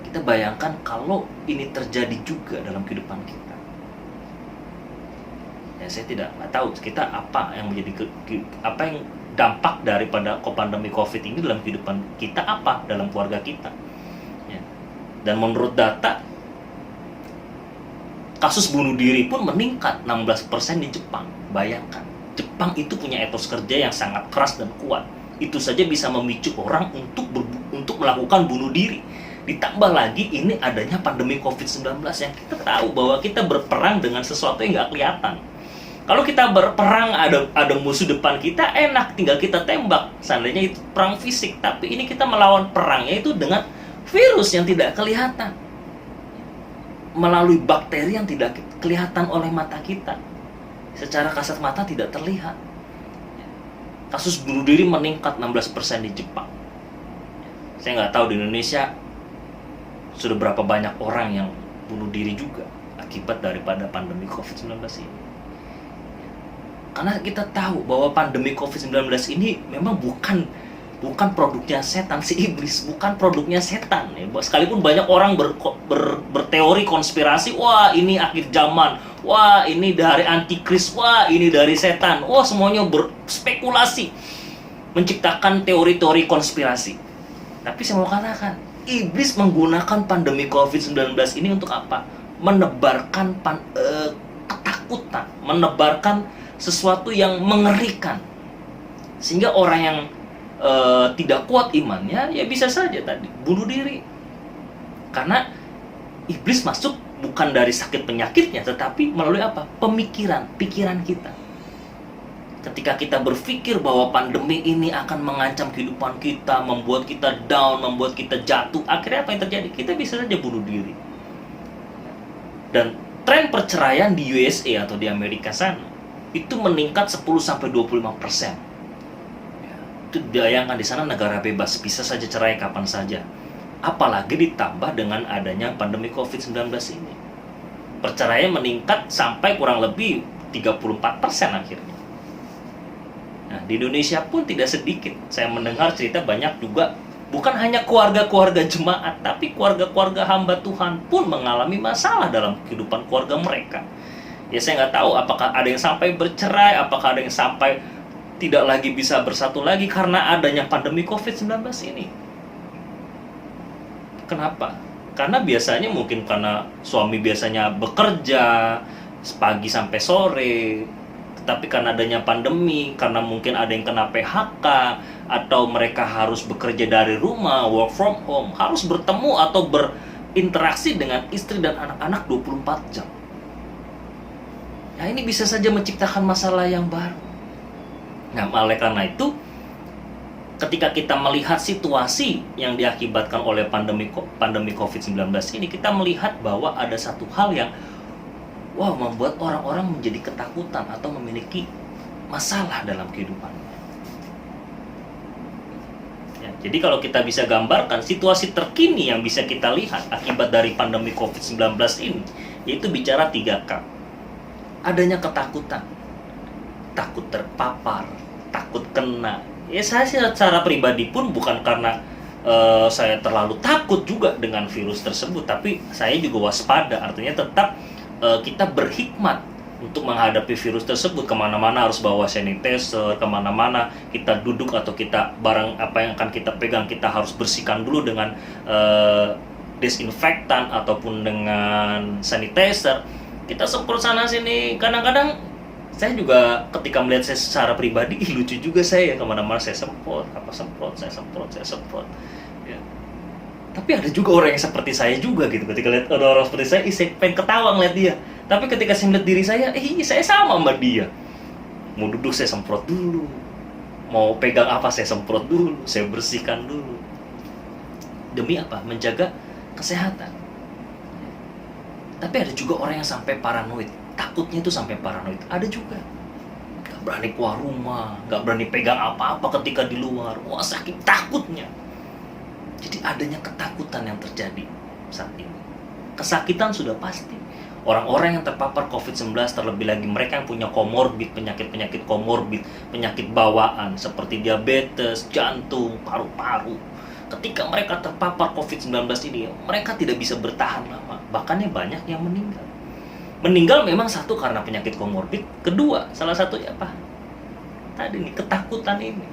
Kita bayangkan kalau ini terjadi juga dalam kehidupan kita. Ya, saya nggak tahu kita apa yang dampak daripada pandemi COVID ini dalam kehidupan kita, apa dalam keluarga kita. Ya. Dan menurut data, kasus bunuh diri pun meningkat 16% di Jepang. Bayangkan, Jepang itu punya etos kerja yang sangat keras dan kuat. Itu saja bisa memicu orang untuk melakukan bunuh diri. Ditambah lagi ini adanya pandemi COVID-19 yang kita tahu bahwa kita berperang dengan sesuatu yang nggak kelihatan. Kalau kita berperang, ada musuh depan kita, enak, tinggal kita tembak. Seandainya itu perang fisik, tapi ini kita melawan perangnya itu dengan virus yang tidak kelihatan, melalui bakteri yang tidak kelihatan oleh mata kita. Secara kasat mata tidak terlihat. Kasus bunuh diri meningkat 16% di Jepang. Saya nggak tahu di Indonesia sudah berapa banyak orang yang bunuh diri juga akibat daripada pandemi COVID-19 ini. Karena kita tahu bahwa pandemi COVID-19 ini memang bukan produknya setan, si iblis, bukan produknya setan. Ya. Sekalipun banyak orang berteori konspirasi, wah ini akhir zaman, wah ini dari antikris, wah ini dari setan, wah semuanya berspekulasi, menciptakan teori-teori konspirasi. Tapi saya mau katakan, iblis menggunakan pandemi COVID-19 ini untuk apa? Menebarkan ketakutan, menebarkan sesuatu yang mengerikan, sehingga orang yang tidak kuat imannya ya bisa saja tadi bunuh diri. Karena iblis masuk bukan dari sakit penyakitnya, tetapi melalui apa? Pikiran kita. Ketika kita berpikir bahwa pandemi ini akan mengancam kehidupan kita, membuat kita down, membuat kita jatuh, akhirnya apa yang terjadi? Kita bisa saja bunuh diri. Dan tren perceraian di USA atau di Amerika sana itu meningkat 10-25%. Itu bayangkan, di sana negara bebas, bisa saja cerai kapan saja. Apalagi ditambah dengan adanya pandemi COVID-19 ini. Perceraian meningkat sampai kurang lebih 34% akhirnya. Nah, di Indonesia pun tidak sedikit. Saya mendengar cerita banyak juga, bukan hanya keluarga-keluarga jemaat, tapi keluarga-keluarga hamba Tuhan pun mengalami masalah dalam kehidupan keluarga mereka. Ya, saya nggak tahu apakah ada yang sampai bercerai, apakah ada yang sampai tidak lagi bisa bersatu lagi karena adanya pandemi COVID-19 ini. Kenapa? Karena biasanya mungkin karena suami biasanya bekerja pagi sampai sore, tapi karena adanya pandemi, karena mungkin ada yang kena PHK, atau mereka harus bekerja dari rumah, work from home, harus bertemu atau berinteraksi dengan istri dan anak-anak 24 jam. Nah, ini bisa saja menciptakan masalah yang baru. Nah, oleh karena itu, ketika kita melihat situasi yang diakibatkan oleh pandemi COVID-19 ini, kita melihat bahwa ada satu hal yang membuat orang-orang menjadi ketakutan atau memiliki masalah dalam kehidupannya. Ya, jadi kalau kita bisa gambarkan situasi terkini yang bisa kita lihat akibat dari pandemi COVID-19 ini, yaitu bicara 3K. Adanya ketakutan, takut terpapar, takut kena. Ya, saya secara pribadi pun bukan karena saya terlalu takut juga dengan virus tersebut, tapi saya juga waspada, artinya tetap kita berhikmat untuk menghadapi virus tersebut. Kemana-mana harus bawa sanitizer, kemana-mana kita duduk atau kita barang apa yang akan kita pegang, kita harus bersihkan dulu dengan desinfektan ataupun dengan sanitizer. Kita semprot sana sini. Kadang-kadang saya juga ketika melihat saya secara pribadi, lucu juga saya, kemana-mana saya semprot, saya semprot. Ya. Tapi ada juga orang yang seperti saya juga gitu. Ketika lihat ada orang seperti saya, saya pengen ketawa ngeliat dia. Tapi ketika saya melihat diri saya, saya sama sama dia. Mau duduk saya semprot dulu. Mau pegang apa saya semprot dulu. Saya bersihkan dulu. Demi apa? Menjaga kesehatan. Tapi ada juga orang yang sampai paranoid. Takutnya itu sampai paranoid. Ada juga. Gak berani keluar rumah. Gak berani pegang apa-apa ketika di luar. Wah, saking takutnya. Jadi adanya ketakutan yang terjadi saat ini. Kesakitan sudah pasti. Orang-orang yang terpapar COVID-19, terlebih lagi mereka yang punya komorbid, penyakit-penyakit komorbid, penyakit bawaan seperti diabetes, jantung, paru-paru. Ketika mereka terpapar COVID-19 ini, mereka tidak bisa bertahan lama. Bahkan banyak yang meninggal. Meninggal memang satu karena penyakit komorbid, kedua salah satunya apa? Tadi nih, ketakutan ini.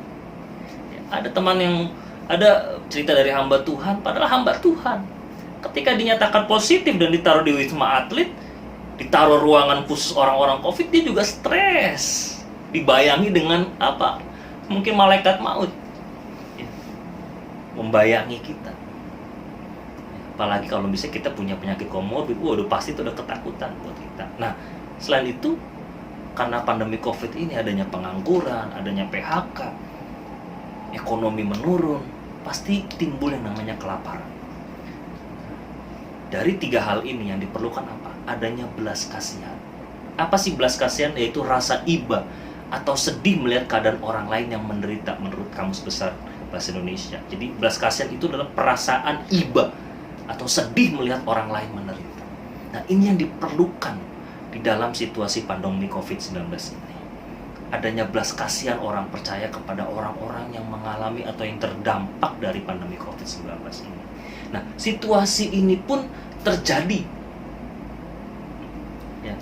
Ada teman yang ada cerita dari hamba Tuhan, padahal hamba Tuhan. Ketika dinyatakan positif dan ditaruh di Wisma Atlet, ditaruh ruangan khusus orang-orang COVID, dia juga stres. Dibayangi dengan apa? Mungkin malaikat maut. Ya. Membayangi kita. Apalagi kalau bisa kita punya penyakit komorbid, waduh pasti itu udah ketakutan buat kita. Nah, selain itu, karena pandemi COVID ini adanya pengangguran, adanya PHK, ekonomi menurun, pasti timbul yang namanya kelaparan. Dari 3 hal ini yang diperlukan apa? Adanya belas kasihan. Apa sih belas kasihan? Yaitu rasa iba atau sedih melihat keadaan orang lain yang menderita menurut Kamus Besar Bahasa Indonesia. Jadi belas kasihan itu adalah perasaan iba atau sedih melihat orang lain menderita. Nah, ini yang diperlukan di dalam situasi pandemi COVID-19 ini. Adanya belas kasihan orang percaya kepada orang-orang yang mengalami atau yang terdampak dari pandemi COVID-19 ini. Nah, situasi ini pun terjadi. Ya.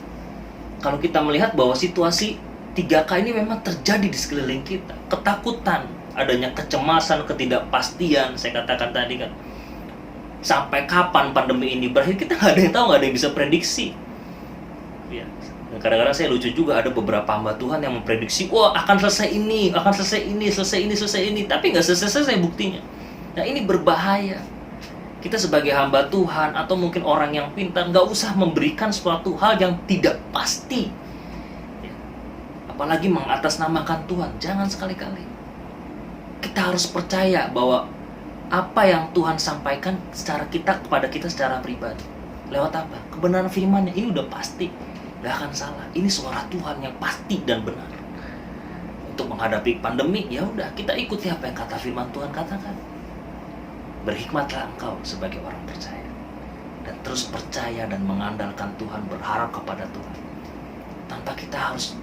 Kalau kita melihat bahwa situasi 3K ini memang terjadi di sekeliling kita. Ketakutan, adanya kecemasan, ketidakpastian, saya katakan tadi kan. Sampai kapan pandemi ini berakhir, kita nggak ada yang tahu, nggak ada yang bisa prediksi. Ya. Kadang-kadang saya lucu juga, ada beberapa hamba Tuhan yang memprediksi, wah akan selesai ini, akan selesai ini, tapi nggak selesai buktinya. Nah, ini berbahaya. Kita sebagai hamba Tuhan atau mungkin orang yang pintar nggak usah memberikan suatu hal yang tidak pasti. Ya. apalagi mengatasnamakan Tuhan. Jangan sekali-kali. Kita harus percaya bahwa apa yang Tuhan sampaikan kepada kita secara pribadi. Lewat apa? Kebenaran firman-Nya. Ini udah pasti, gak akan salah. Ini suara Tuhan yang pasti dan benar. Untuk menghadapi pandemi, ya udah kita ikuti apa yang kata firman Tuhan katakan. Berhikmatlah engkau sebagai orang percaya, dan terus percaya dan mengandalkan Tuhan, berharap kepada Tuhan, tanpa kita harus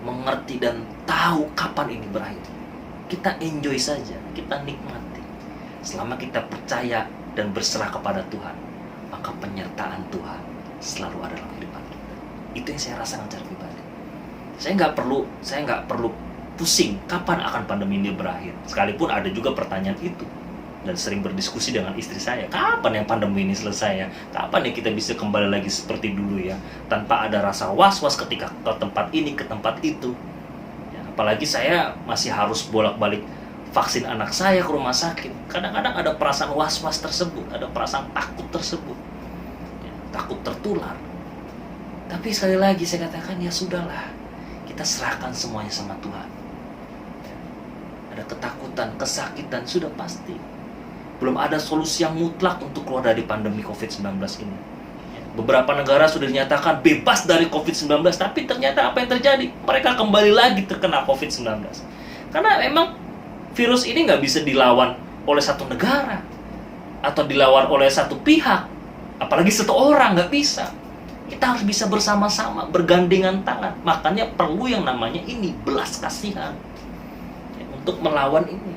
mengerti dan tahu kapan ini berakhir. Kita enjoy saja, kita nikmati. Selama kita percaya dan berserah kepada Tuhan, maka penyertaan Tuhan selalu ada dalam kehidupan kita. Itu yang saya rasakan secara pribadi. Saya nggak perlu pusing kapan akan pandemi ini berakhir. Sekalipun ada juga pertanyaan itu, dan sering berdiskusi dengan istri saya, kapan yang pandemi ini selesai ya? Kapan ya kita bisa kembali lagi seperti dulu ya, tanpa ada rasa was-was ketika ke tempat ini, ke tempat itu ya, apalagi saya masih harus bolak-balik vaksin anak saya ke rumah sakit. Kadang-kadang ada perasaan was-was tersebut, ada perasaan takut tersebut ya, takut tertular. Tapi sekali lagi saya katakan, ya sudahlah, kita serahkan semuanya sama Tuhan. Ada ketakutan, kesakitan, sudah pasti. Belum ada solusi yang mutlak untuk keluar dari pandemi COVID-19 ini. Beberapa negara sudah dinyatakan bebas dari COVID-19, tapi ternyata apa yang terjadi? Mereka kembali lagi terkena COVID-19. Karena memang virus ini nggak bisa dilawan oleh satu negara, atau dilawan oleh satu pihak, apalagi satu orang, nggak bisa. Kita harus bisa bersama-sama, bergandengan tangan. Makanya perlu yang namanya ini, belas kasihan, untuk melawan ini.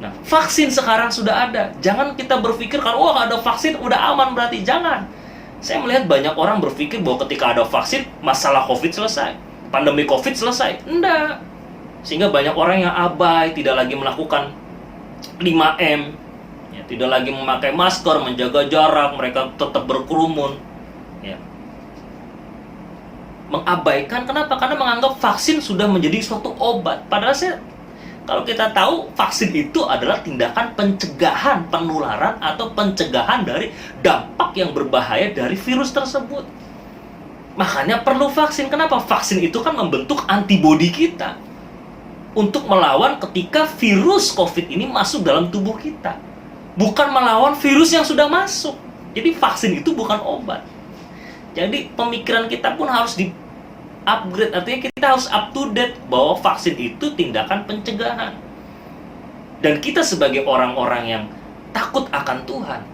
Nah, vaksin sekarang sudah ada. Jangan kita berpikir kalau ada vaksin udah aman berarti. Jangan. Saya melihat banyak orang berpikir bahwa ketika ada vaksin masalah COVID selesai, pandemi COVID selesai. Enggak. Sehingga banyak orang yang abai, tidak lagi melakukan 5M, ya, tidak lagi memakai masker, menjaga jarak, mereka tetap berkerumun, ya. Mengabaikan, kenapa? Karena menganggap vaksin sudah menjadi suatu obat. Padahal kalau kita tahu vaksin itu adalah tindakan pencegahan penularan atau pencegahan dari dampak yang berbahaya dari virus tersebut. Makanya perlu vaksin. Kenapa? Vaksin itu kan membentuk antibodi kita untuk melawan ketika virus COVID ini masuk dalam tubuh kita. Bukan melawan virus yang sudah masuk. Jadi vaksin itu bukan obat. Jadi pemikiran kita pun harus upgrade, artinya kita harus up to date bahwa vaksin itu tindakan pencegahan. Dan kita sebagai orang-orang yang takut akan Tuhan,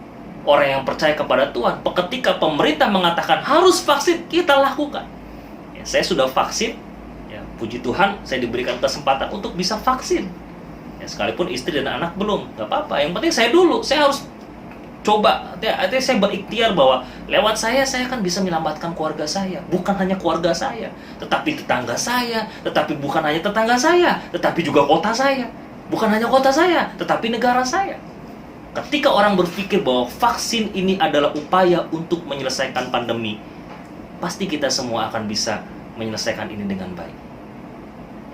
orang yang percaya kepada Tuhan, ketika pemerintah mengatakan harus vaksin, kita lakukan. Ya, saya sudah vaksin, ya, puji Tuhan saya diberikan kesempatan untuk bisa vaksin. Ya, sekalipun istri dan anak belum, gak apa-apa. Yang penting saya dulu, saya harus coba, artinya saya berikhtiar bahwa lewat saya kan bisa menyelamatkan keluarga saya. Bukan hanya keluarga saya, tetapi tetangga saya. Tetapi bukan hanya tetangga saya, tetapi juga kota saya. Bukan hanya kota saya, tetapi negara saya. Ketika orang berpikir bahwa vaksin ini adalah upaya untuk menyelesaikan pandemi, pasti kita semua akan bisa menyelesaikan ini dengan baik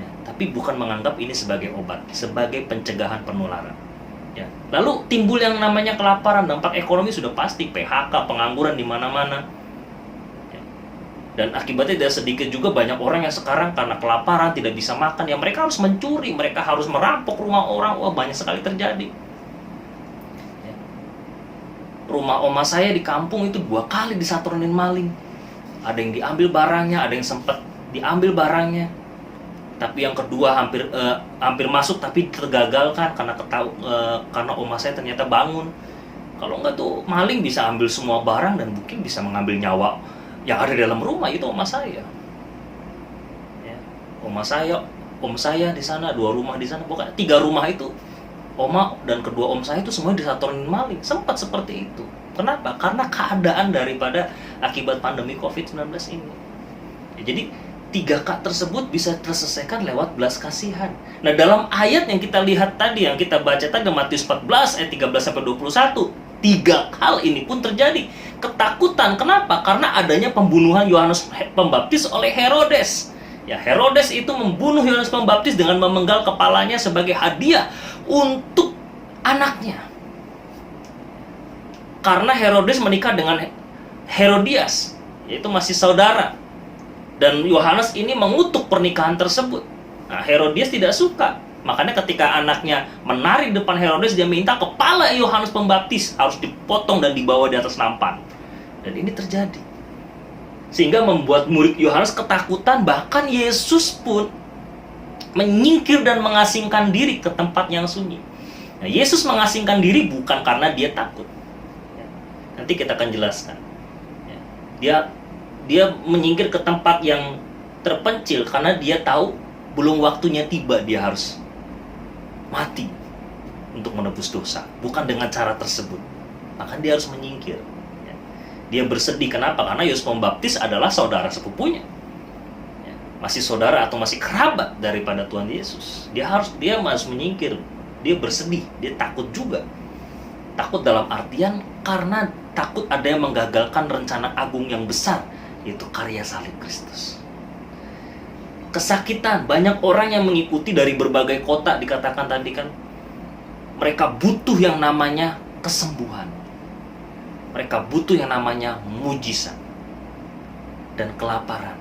ya, tapi bukan menganggap ini sebagai obat, sebagai pencegahan penularan. Ya. Lalu timbul yang namanya kelaparan, dampak ekonomi sudah pasti, PHK, pengangguran di mana-mana. Ya. Dan akibatnya tidak sedikit juga banyak orang yang sekarang karena kelaparan tidak bisa makan, ya mereka harus mencuri, mereka harus merampok rumah orang. Wah, banyak sekali terjadi. Ya. Rumah oma saya di kampung itu 2 kali disatronin maling. Ada yang diambil barangnya, ada yang sempat diambil barangnya. Tapi yang kedua hampir masuk tapi tergagalkan karena oma saya ternyata bangun. Kalau enggak tuh maling bisa ambil semua barang dan mungkin bisa mengambil nyawa yang ada di dalam rumah. Itu oma saya. Ya, om saya di sana, 2 rumah di sana, pokoknya 3 rumah itu. Oma dan kedua om saya itu semuanya disatronin maling. Sempat seperti itu. Kenapa? Karena keadaan daripada akibat pandemi COVID-19 ini. Ya, jadi 3K tersebut bisa terselesaikan lewat belas kasihan. Nah, dalam ayat yang kita lihat tadi, yang kita baca tadi, Matius 14 ayat 13-21, 3 hal ini pun terjadi. Ketakutan, kenapa? Karena adanya pembunuhan Yohanes Pembaptis oleh Herodes. Ya, Herodes itu membunuh Yohanes Pembaptis dengan memenggal kepalanya sebagai hadiah untuk anaknya. Karena Herodes menikah dengan Herodias, yaitu masih saudara. Dan Yohanes ini mengutuk pernikahan tersebut. Nah, Herodias tidak suka. Makanya ketika anaknya menari depan Herodes, dia minta kepala Yohanes Pembaptis harus dipotong dan dibawa di atas nampan. Dan ini terjadi. Sehingga membuat murid Yohanes ketakutan, bahkan Yesus pun menyingkir dan mengasingkan diri ke tempat yang sunyi. Nah, Yesus mengasingkan diri bukan karena dia takut. Nanti kita akan jelaskan. Dia menyingkir ke tempat yang terpencil karena dia tahu belum waktunya tiba dia harus mati untuk menebus dosa. Bukan dengan cara tersebut. Maka dia harus menyingkir. Dia bersedih. Kenapa? Karena Yohanes Pembaptis adalah saudara sepupunya. Masih saudara atau masih kerabat daripada Tuhan Yesus. Dia harus menyingkir. Dia bersedih. Dia takut juga. Takut dalam artian karena takut ada yang menggagalkan rencana agung yang besar, yaitu karya salib Kristus. Kesakitan, banyak orang yang mengikuti dari berbagai kota, dikatakan tadi kan. Mereka butuh yang namanya kesembuhan. Mereka butuh yang namanya mujizat dan kelaparan.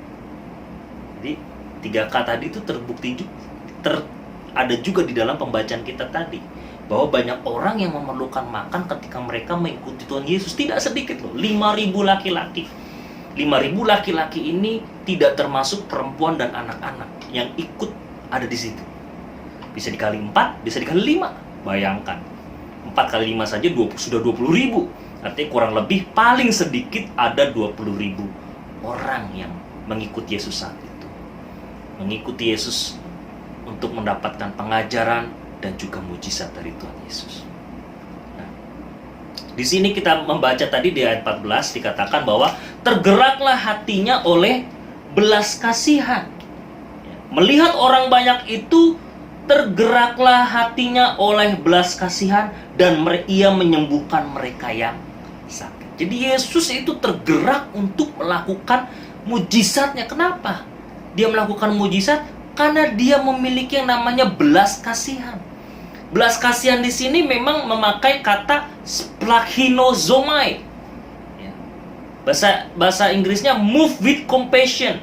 Jadi 3K tadi itu terbukti juga, ada juga di dalam pembacaan kita tadi, bahwa banyak orang yang memerlukan makan ketika mereka mengikuti Tuhan Yesus. Tidak sedikit loh, 5.000 laki-laki. 5.000 laki-laki ini tidak termasuk perempuan dan anak-anak yang ikut ada di situ. Bisa dikali 4, bisa dikali 5. Bayangkan, 4 kali 5 saja sudah 20.000. Artinya kurang lebih paling sedikit ada 20.000 orang yang mengikuti Yesus saat itu. Mengikuti Yesus untuk mendapatkan pengajaran dan juga mujizat dari Tuhan Yesus. Nah, di sini kita membaca tadi di ayat 14 dikatakan bahwa tergeraklah hatinya oleh belas kasihan. Melihat orang banyak itu, tergeraklah hatinya oleh belas kasihan dan ia menyembuhkan mereka yang sakit. Jadi Yesus itu tergerak untuk melakukan mujizatnya. Kenapa dia melakukan mujizat? Karena dia memiliki yang namanya belas kasihan. Belas kasihan di sini memang memakai kata splachinozomai. Bahasa Inggrisnya move with compassion.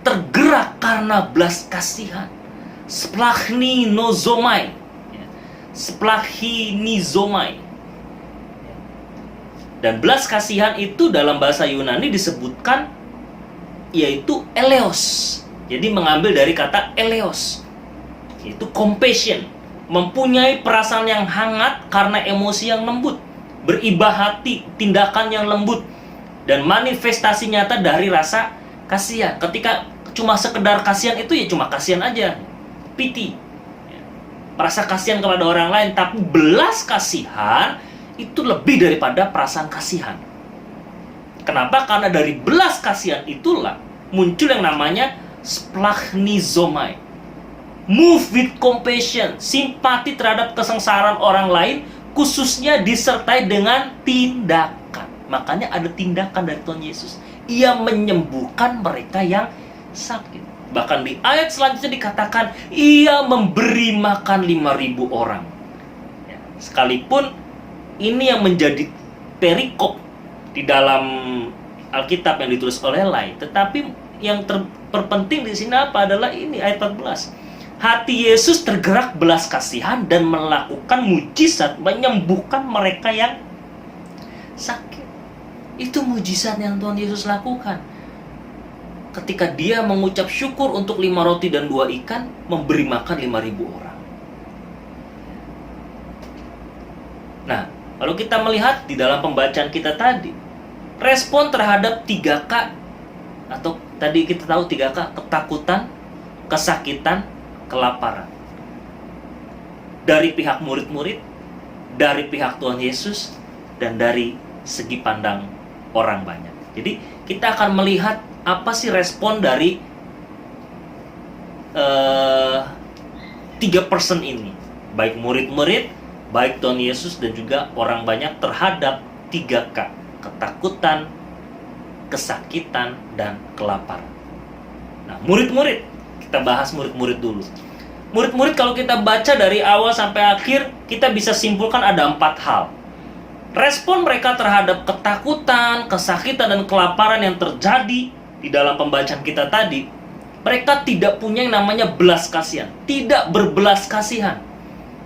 Tergerak karena belas kasihan. Splachinozomai. Splachinizomai. Dan belas kasihan itu dalam bahasa Yunani disebutkan yaitu eleos. Jadi mengambil dari kata eleos, yaitu compassion, mempunyai perasaan yang hangat karena emosi yang lembut, beribah hati, tindakan yang lembut, dan manifestasi nyata dari rasa kasihan. Ketika cuma sekedar kasihan itu ya cuma kasihan aja, pity, rasa kasihan kepada orang lain. Tapi belas kasihan itu lebih daripada perasaan kasihan. Kenapa? Karena dari belas kasihan itulah muncul yang namanya splachnizomai, move with compassion, simpati terhadap kesengsaraan orang lain, khususnya disertai dengan tindakan. Makanya ada tindakan dari Tuhan Yesus. Ia menyembuhkan mereka yang sakit. Bahkan di ayat selanjutnya dikatakan ia memberi makan 5.000 orang. Sekalipun ini yang menjadi perikop di dalam Alkitab yang ditulis oleh Lai, tetapi yang terpenting di sini apa adalah ini ayat 14. Hati Yesus tergerak belas kasihan dan melakukan mujizat menyembuhkan mereka yang sakit. Itu mujizat yang Tuhan Yesus lakukan. Ketika dia mengucap syukur untuk 5 roti dan 2 ikan, memberi makan 5.000 orang. Nah, kalau kita melihat di dalam pembacaan kita tadi, respon terhadap 3K atau tadi kita tahu 3K, ketakutan, kesakitan, kelaparan. Dari pihak murid-murid, dari pihak Tuhan Yesus, dan dari segi pandang orang banyak. Jadi kita akan melihat apa sih respon dari 3 person ini. Baik murid-murid, baik Tuhan Yesus, dan juga orang banyak terhadap 3K. Ketakutan, kesakitan, dan kelaparan. Nah, murid-murid, kita bahas murid-murid dulu. Murid-murid kalau kita baca dari awal sampai akhir, kita bisa simpulkan ada 4 hal. Respon mereka terhadap ketakutan, kesakitan, dan kelaparan yang terjadi di dalam pembacaan kita tadi, mereka tidak punya yang namanya belas kasihan, tidak berbelas kasihan.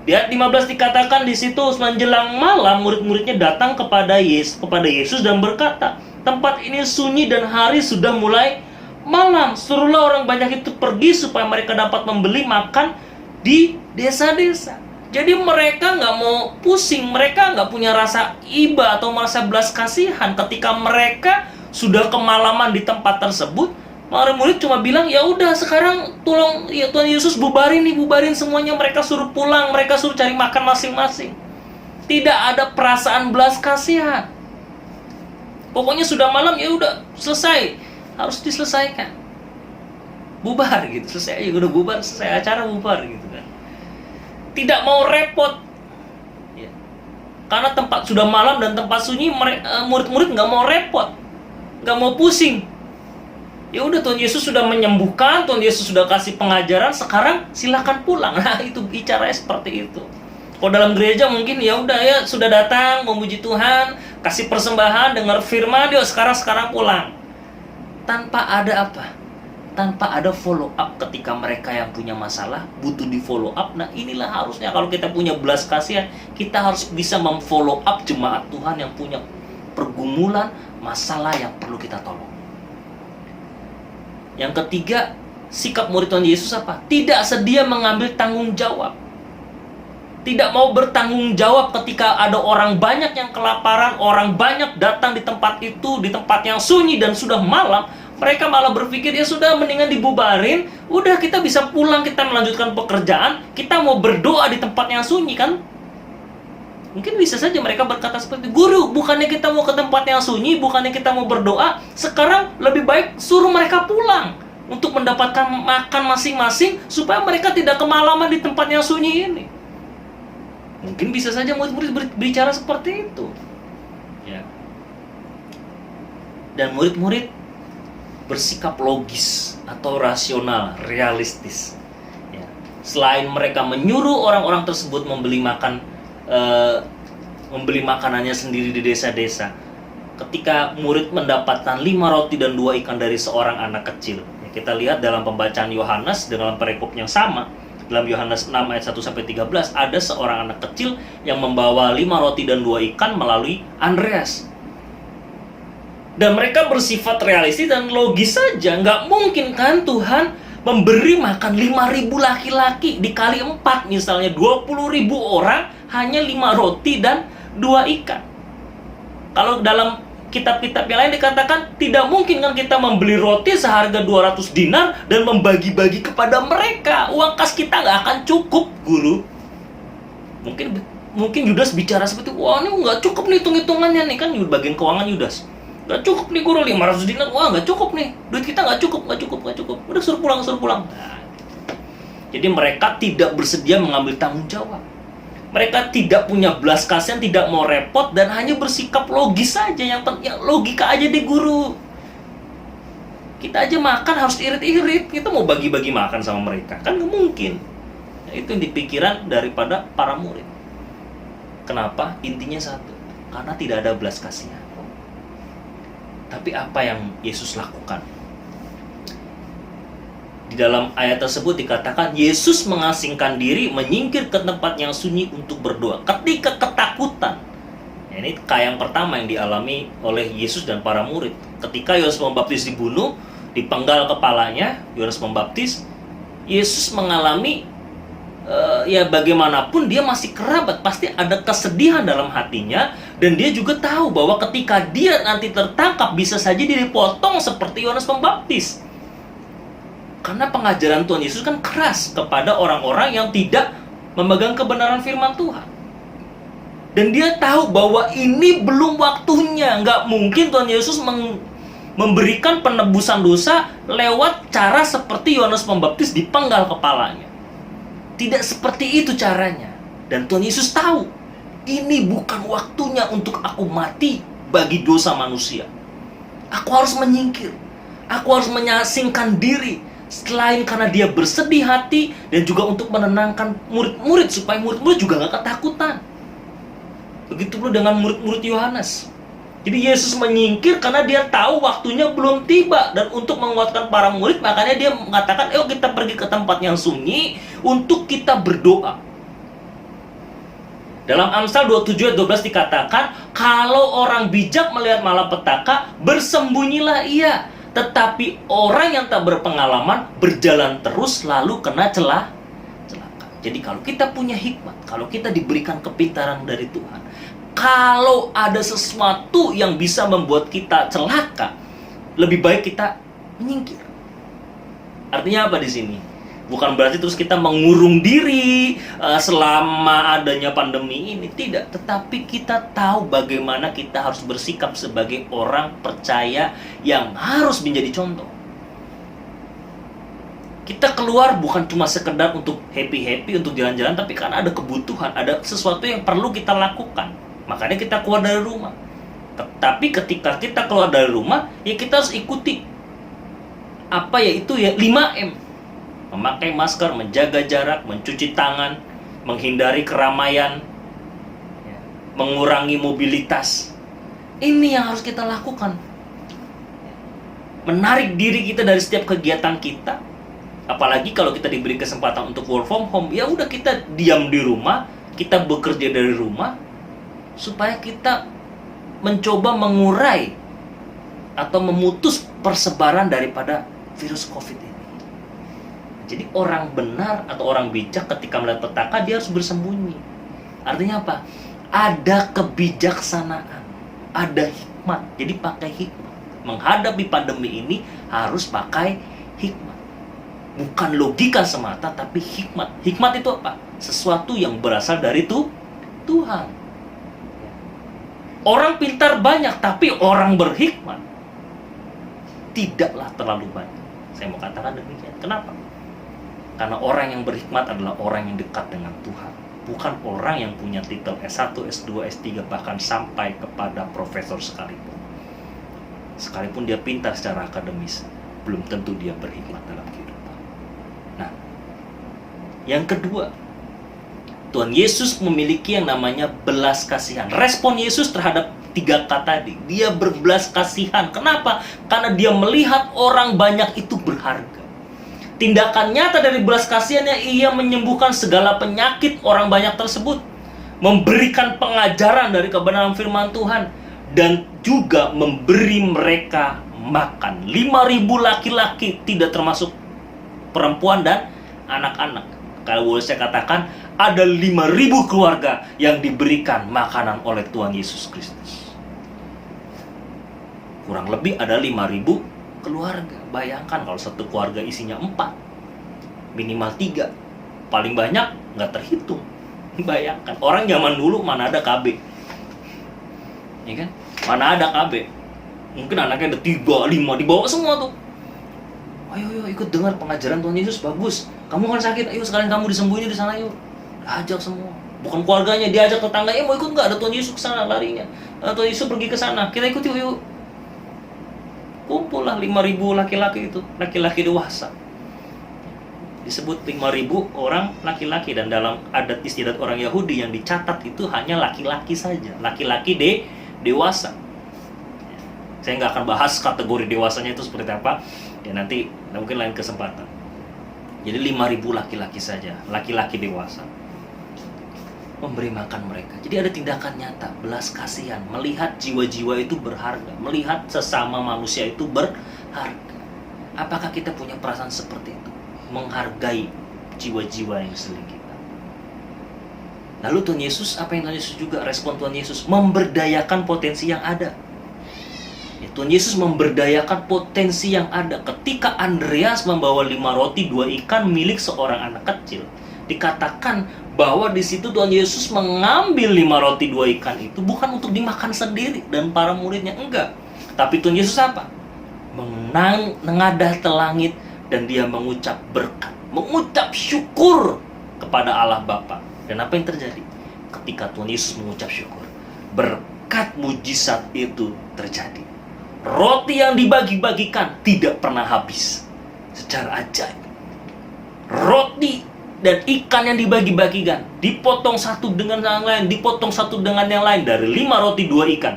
Di ayat 15 dikatakan di situ, menjelang malam murid-muridnya datang kepada Yesus dan berkata, tempat ini sunyi dan hari sudah mulai malam. Suruhlah orang banyak itu pergi supaya mereka dapat membeli makan di desa-desa. Jadi mereka nggak mau pusing, mereka nggak punya rasa iba atau merasa belas kasihan ketika mereka sudah kemalaman di tempat tersebut. Murid cuma bilang, ya udah sekarang tolong ya Tuhan Yesus bubarin semuanya, mereka suruh pulang, mereka suruh cari makan masing-masing. Tidak ada perasaan belas kasihan. Pokoknya sudah malam, ya udah selesai, harus diselesaikan. Bubar gitu, selesai aja udah bubar, selesai acara bubar gitu kan. Tidak mau repot. Ya. Karena tempat sudah malam dan tempat sunyi, murid-murid nggak mau repot, nggak mau pusing. Ya udah, Tuhan Yesus sudah menyembuhkan, Tuhan Yesus sudah kasih pengajaran, sekarang silakan pulang. Nah, itu bicaranya seperti itu. Kalau dalam gereja mungkin ya udah ya sudah datang memuji Tuhan, kasih persembahan, dengar firman, yuk sekarang pulang. Tanpa ada apa? Tanpa ada follow up ketika mereka yang punya masalah butuh di follow up. Nah, inilah harusnya kalau kita punya belas kasihan, kita harus bisa memfollow up jemaat Tuhan yang punya pergumulan, masalah yang perlu kita tolong. Yang ketiga, sikap murid Tuhan Yesus apa? Tidak sedia mengambil tanggung jawab. Tidak mau bertanggung jawab ketika ada orang banyak yang kelaparan, orang banyak datang di tempat itu, di tempat yang sunyi dan sudah malam. Mereka malah berpikir, ya sudah mendingan dibubarin, udah kita bisa pulang, kita melanjutkan pekerjaan, kita mau berdoa di tempat yang sunyi kan? Mungkin bisa saja mereka berkata seperti, guru, bukannya kita mau ke tempat yang sunyi, bukannya kita mau berdoa, sekarang lebih baik suruh mereka pulang untuk mendapatkan makan masing-masing supaya mereka tidak kemalaman di tempat yang sunyi ini. Mungkin bisa saja murid-murid berbicara seperti itu. Ya. Dan murid-murid bersikap logis atau rasional, realistis. Ya. Selain mereka menyuruh orang-orang tersebut membeli makanannya sendiri di desa-desa, ketika murid mendapatkan 5 roti dan 2 ikan dari seorang anak kecil, ya, kita lihat dalam pembacaan Yohanes dalam perikop yang sama, dalam Yohanes 6 ayat 1-13, ada seorang anak kecil yang membawa 5 roti dan 2 ikan melalui Andreas. Dan mereka bersifat realistis dan logis saja. Nggak mungkin kan Tuhan memberi makan 5.000 laki-laki dikali 4, misalnya 20.000 orang, hanya 5 roti dan 2 ikan. Kalau dalam kitab-kitab yang lain dikatakan, tidak mungkin kan kita membeli roti seharga 200 dinar dan membagi-bagi kepada mereka. Uang kas kita nggak akan cukup, guru. Mungkin Yudas bicara seperti, wah ini nggak cukup nih hitung-hitungannya nih, kan bagian keuangan Yudas. Nggak cukup nih guru, 500 dinar, wah nggak cukup nih, duit kita nggak cukup. Udah suruh pulang. Nah, jadi mereka tidak bersedia mengambil tanggung jawab. Mereka tidak punya belas kasihan, tidak mau repot, dan hanya bersikap logis saja. Yang logika aja deh guru. Kita aja makan harus irit-irit, kita mau bagi-bagi makan sama mereka, kan nggak mungkin. Nah, itu yang dipikiran daripada para murid. Kenapa? Intinya satu, karena tidak ada belas kasihan. Tapi apa yang Yesus lakukan? Di dalam ayat tersebut dikatakan Yesus mengasingkan diri, menyingkir ke tempat yang sunyi untuk berdoa ketika ketakutan. Ya, ini yang pertama yang dialami oleh Yesus dan para murid. Ketika Yohanes Pembaptis dibunuh, dipenggal kepalanya, Yohanes Pembaptis, Yesus mengalami ya bagaimanapun dia masih kerabat, pasti ada kesedihan dalam hatinya, dan dia juga tahu bahwa ketika dia nanti tertangkap bisa saja dia dipotong seperti Yohanes Pembaptis. Karena pengajaran Tuhan Yesus kan keras kepada orang-orang yang tidak memegang kebenaran firman Tuhan. Dan dia tahu bahwa ini belum waktunya. Nggak mungkin Tuhan Yesus memberikan penebusan dosa lewat cara seperti Yohanes Pembaptis dipenggal kepalanya. Tidak seperti itu caranya. Dan Tuhan Yesus tahu, ini bukan waktunya untuk aku mati bagi dosa manusia. Aku harus menyingkir. Aku harus menyasingkan diri. Selain karena dia bersedih hati, dan juga untuk menenangkan murid-murid supaya murid-murid juga gak ketakutan. Begitu pula dengan murid-murid Yohanes. Jadi Yesus menyingkir karena dia tahu waktunya belum tiba. Dan untuk menguatkan para murid, makanya dia mengatakan, ayo kita pergi ke tempat yang sunyi untuk kita berdoa. Dalam Amsal 27 ayat 12 dikatakan, kalau orang bijak melihat malapetaka, bersembunyilah ia. Tetapi orang yang tak berpengalaman berjalan terus lalu kena celaka. Jadi kalau kita punya hikmat, kalau kita diberikan kepintaran dari Tuhan, kalau ada sesuatu yang bisa membuat kita celaka, lebih baik kita menyingkir. Artinya apa di sini? Bukan berarti terus kita mengurung diri selama adanya pandemi ini, tidak. Tetapi kita tahu bagaimana kita harus bersikap sebagai orang percaya yang harus menjadi contoh. Kita keluar bukan cuma sekedar untuk happy-happy, untuk jalan-jalan, tapi karena ada kebutuhan, ada sesuatu yang perlu kita lakukan. Makanya kita keluar dari rumah. Tetapi ketika kita keluar dari rumah, ya kita harus ikuti apa yaitu ya 5M. Memakai masker, menjaga jarak, mencuci tangan, menghindari keramaian, mengurangi mobilitas. Ini yang harus kita lakukan. Menarik diri kita dari setiap kegiatan kita. Apalagi kalau kita diberi kesempatan untuk work from home, ya udah kita diam di rumah, kita bekerja dari rumah, supaya kita mencoba mengurai atau memutus persebaran daripada virus COVID ini. Jadi orang benar atau orang bijak ketika melihat petaka, dia harus bersembunyi. Artinya apa? Ada kebijaksanaan, ada hikmat. Jadi pakai hikmat. Menghadapi pandemi ini harus pakai hikmat. Bukan logika semata, tapi hikmat. Hikmat itu apa? Sesuatu yang berasal dari Tuhan. Orang pintar banyak, tapi orang berhikmat tidaklah terlalu banyak. Saya mau katakan demikian. Kenapa? Karena orang yang berhikmat adalah orang yang dekat dengan Tuhan. Bukan orang yang punya titel S1, S2, S3, bahkan sampai kepada profesor sekalipun. Sekalipun dia pintar secara akademis, belum tentu dia berhikmat dalam kehidupan. Nah, yang kedua, Tuhan Yesus memiliki yang namanya belas kasihan. Respon Yesus terhadap 3K tadi, dia berbelas kasihan. Kenapa? Karena dia melihat orang banyak itu berharga. Tindakan nyata dari belas kasihannya, ia menyembuhkan segala penyakit orang banyak tersebut, memberikan pengajaran dari kebenaran firman Tuhan, dan juga memberi mereka makan. 5.000 laki-laki, tidak termasuk perempuan dan anak-anak. Kalau boleh saya katakan, ada 5.000 keluarga yang diberikan makanan oleh Tuhan Yesus Kristus. Kurang lebih ada 5.000 keluarga. Bayangkan kalau satu keluarga isinya 4, minimal 3, paling banyak nggak terhitung. Bayangkan, orang zaman dulu mana ada KB, ya kan? Mana ada KB? Mungkin anaknya ada 3, 5, dibawa semua tuh. Ayo ikut dengar pengajaran Tuhan Yesus, bagus. Kamu kan sakit, ayo sekalian kamu disembunyi di sana yuk. Ajak semua. Bukan keluarganya, diajak tetangganya, mau ikut nggak? Ada Tuhan Yesus ke sana larinya. Tuhan Yesus pergi ke sana, kita ikut yuk. Kumpullah 5.000 laki-laki itu, laki-laki dewasa. Disebut 5.000 orang laki-laki, dan dalam adat istiadat orang Yahudi yang dicatat itu hanya laki-laki saja, laki-laki dewasa. Saya nggak akan bahas kategori dewasanya itu seperti apa, ya nanti mungkin lain kesempatan. Jadi 5.000 laki-laki saja, laki-laki dewasa, memberi makan mereka. Jadi ada tindakan nyata, belas kasihan, melihat jiwa-jiwa itu berharga, melihat sesama manusia itu berharga. Apakah kita punya perasaan seperti itu? Menghargai jiwa-jiwa yang seling kita. Lalu Tuhan Yesus, apa yang Tuhan Yesus juga, respon Tuhan Yesus, memberdayakan potensi yang ada. Ya, Tuhan Yesus memberdayakan potensi yang ada. Ketika Andreas membawa 5 roti 2 ikan milik seorang anak kecil, dikatakan bahwa di situ Tuhan Yesus mengambil 5 roti 2 ikan itu bukan untuk dimakan sendiri dan para muridnya, enggak. Tapi Tuhan Yesus apa? Menengadah ke langit dan dia mengucap berkat, mengucap syukur kepada Allah Bapa. Dan apa yang terjadi? Ketika Tuhan Yesus mengucap syukur, berkat mujizat itu terjadi. Roti yang dibagi-bagikan tidak pernah habis secara ajaib. Roti dan ikan yang dibagi-bagikan, dipotong satu dengan yang lain, dipotong satu dengan yang lain, dari 5 roti 2 ikan.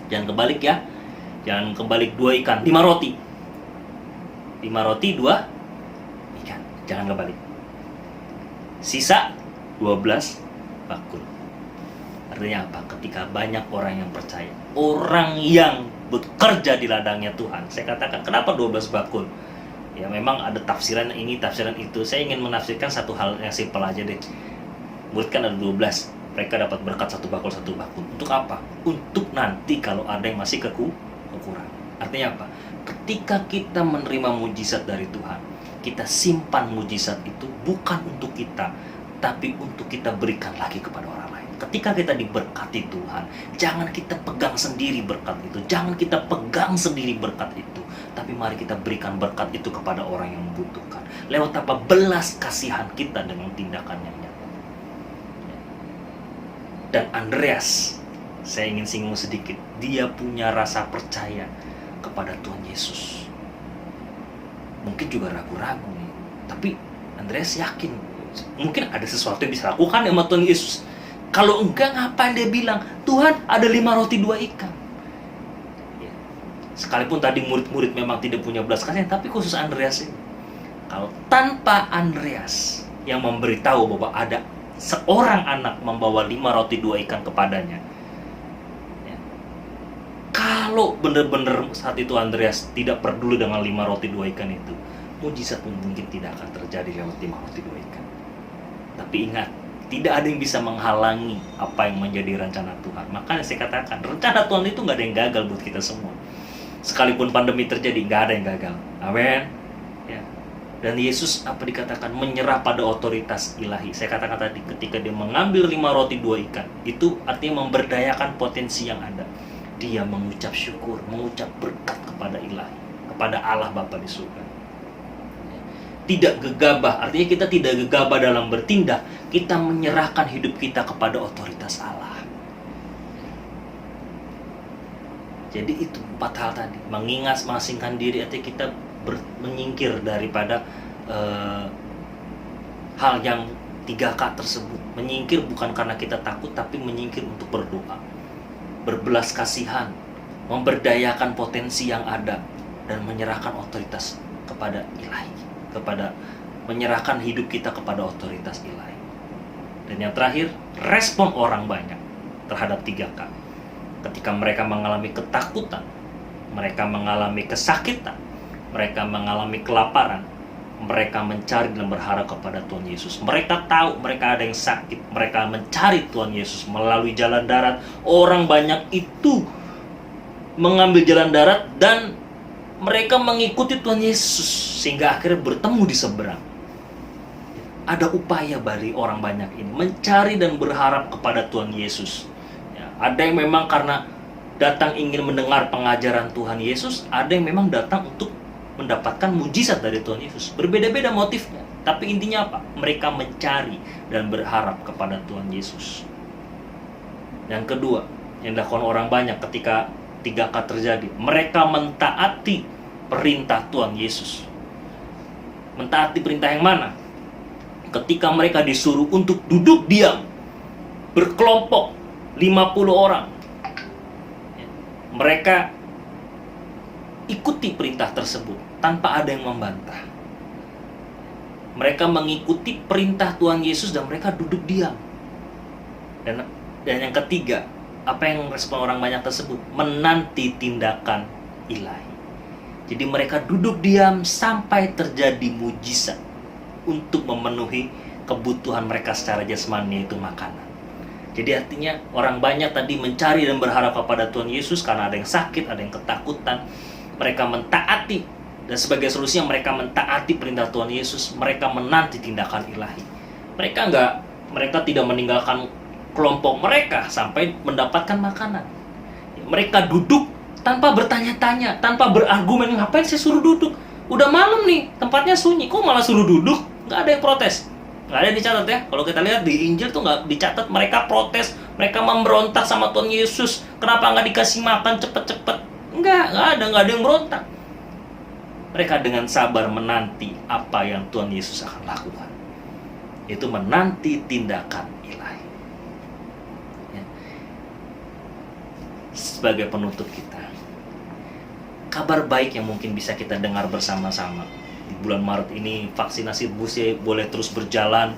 Jangan kebalik ya. Jangan kebalik 2 ikan, 5 roti. 5 roti, 2 ikan. Jangan kebalik. Sisa 12 bakul. Artinya apa? Ketika banyak orang yang percaya, orang yang bekerja di ladangnya Tuhan. Saya katakan, kenapa 12 bakul? Ya memang ada tafsiran ini, tafsiran itu. Saya ingin menafsirkan satu hal yang simpel aja deh. Murid kan ada 12. Mereka dapat berkat 1 bakul, 1 bakul. Untuk apa? Untuk nanti kalau ada yang masih kekurangan. Artinya apa? Ketika kita menerima mujizat dari Tuhan, kita simpan mujizat itu bukan untuk kita, tapi untuk kita berikan lagi kepada orang lain. Ketika kita diberkati Tuhan, jangan kita pegang sendiri berkat itu, jangan kita pegang sendiri berkat itu, tapi mari kita berikan berkat itu kepada orang yang membutuhkan. Lewat apa? Belas kasihan kita dengan tindakan yang nyata. Dan Andreas, saya ingin singgung sedikit, dia punya rasa percaya kepada Tuhan Yesus. Mungkin juga ragu-ragu nih, tapi Andreas yakin mungkin ada sesuatu yang bisa lakukan sama Tuhan Yesus. Kalau enggak, ngapain dia bilang, Tuhan ada 5 roti 2 ikan. Ya. Sekalipun tadi murid-murid memang tidak punya belas kasihan, tapi khusus Andreas ini, kalau tanpa Andreas yang memberitahu bahwa ada seorang anak membawa 5 roti 2 ikan kepadanya, ya, kalau benar-benar saat itu Andreas tidak peduli dengan 5 roti 2 ikan itu, mujizat mungkin tidak akan terjadi lewat 5 roti 2 ikan. Tapi ingat, tidak ada yang bisa menghalangi apa yang menjadi rencana Tuhan. Makanya saya katakan, rencana Tuhan itu nggak ada yang gagal buat kita semua. Sekalipun pandemi terjadi, nggak ada yang gagal. Amin. Ya. Dan Yesus apa dikatakan menyerah pada otoritas ilahi. Saya katakan tadi, ketika dia mengambil 5 roti 2 ikan, itu artinya memberdayakan potensi yang ada. Dia mengucap syukur, mengucap berkat kepada ilahi, kepada Allah Bapa di surga. Tidak gegabah, artinya kita tidak gegabah dalam bertindak, kita menyerahkan hidup kita kepada otoritas Allah. Jadi itu 4 hal tadi, mengingat, mengasingkan diri, artinya kita menyingkir daripada hal yang 3K tersebut. Menyingkir bukan karena kita takut, tapi menyingkir untuk berdoa, berbelas kasihan, memberdayakan potensi yang ada, dan menyerahkan otoritas kepada ilahi, kepada menyerahkan hidup kita kepada otoritas ilahi. Dan yang terakhir, respon orang banyak terhadap 3K. Ketika mereka mengalami ketakutan, mereka mengalami kesakitan, mereka mengalami kelaparan, mereka mencari dan berharap kepada Tuhan Yesus. Mereka tahu mereka ada yang sakit, mereka mencari Tuhan Yesus melalui jalan darat. Orang banyak itu mengambil jalan darat dan mereka mengikuti Tuhan Yesus sehingga akhirnya bertemu di seberang. Ada upaya dari orang banyak ini mencari dan berharap kepada Tuhan Yesus. Ya, ada yang memang karena datang ingin mendengar pengajaran Tuhan Yesus, ada yang memang datang untuk mendapatkan mujizat dari Tuhan Yesus. Berbeda-beda motifnya, tapi intinya apa? Mereka mencari dan berharap kepada Tuhan Yesus. Yang kedua, yang dilakukan orang banyak ketika 3K terjadi, mereka mentaati perintah Tuhan Yesus. Mentaati perintah yang mana? Ketika mereka disuruh untuk duduk diam, berkelompok 50 orang, mereka ikuti perintah tersebut tanpa ada yang membantah. Mereka mengikuti perintah Tuhan Yesus dan mereka duduk diam. Dan yang ketiga, apa yang respon orang banyak tersebut? Menanti tindakan ilahi. Jadi mereka duduk diam sampai terjadi mujizat untuk memenuhi kebutuhan mereka secara jasmani, yaitu makanan. Jadi artinya orang banyak tadi mencari dan berharap kepada Tuhan Yesus karena ada yang sakit, ada yang ketakutan. Mereka mentaati, dan sebagai solusinya mereka mentaati perintah Tuhan Yesus. Mereka menanti tindakan ilahi. Mereka tidak meninggalkan kelompok mereka sampai mendapatkan makanan. Mereka duduk tanpa bertanya-tanya, tanpa berargumen, ngapain saya suruh duduk? Udah malam nih, tempatnya sunyi, kok malah suruh duduk? Nggak ada yang protes. Nggak ada yang dicatat ya. Kalau kita lihat di Injil tuh nggak dicatat mereka protes, mereka memberontak sama Tuhan Yesus. Kenapa nggak dikasih makan cepet-cepet? Nggak ada yang berontak. Mereka dengan sabar menanti apa yang Tuhan Yesus akan lakukan. Itu menanti tindakan ilahi. Ya. sebagai penutup kita. Kabar baik yang mungkin bisa kita dengar bersama-sama. Di bulan Maret ini vaksinasi booster boleh terus berjalan.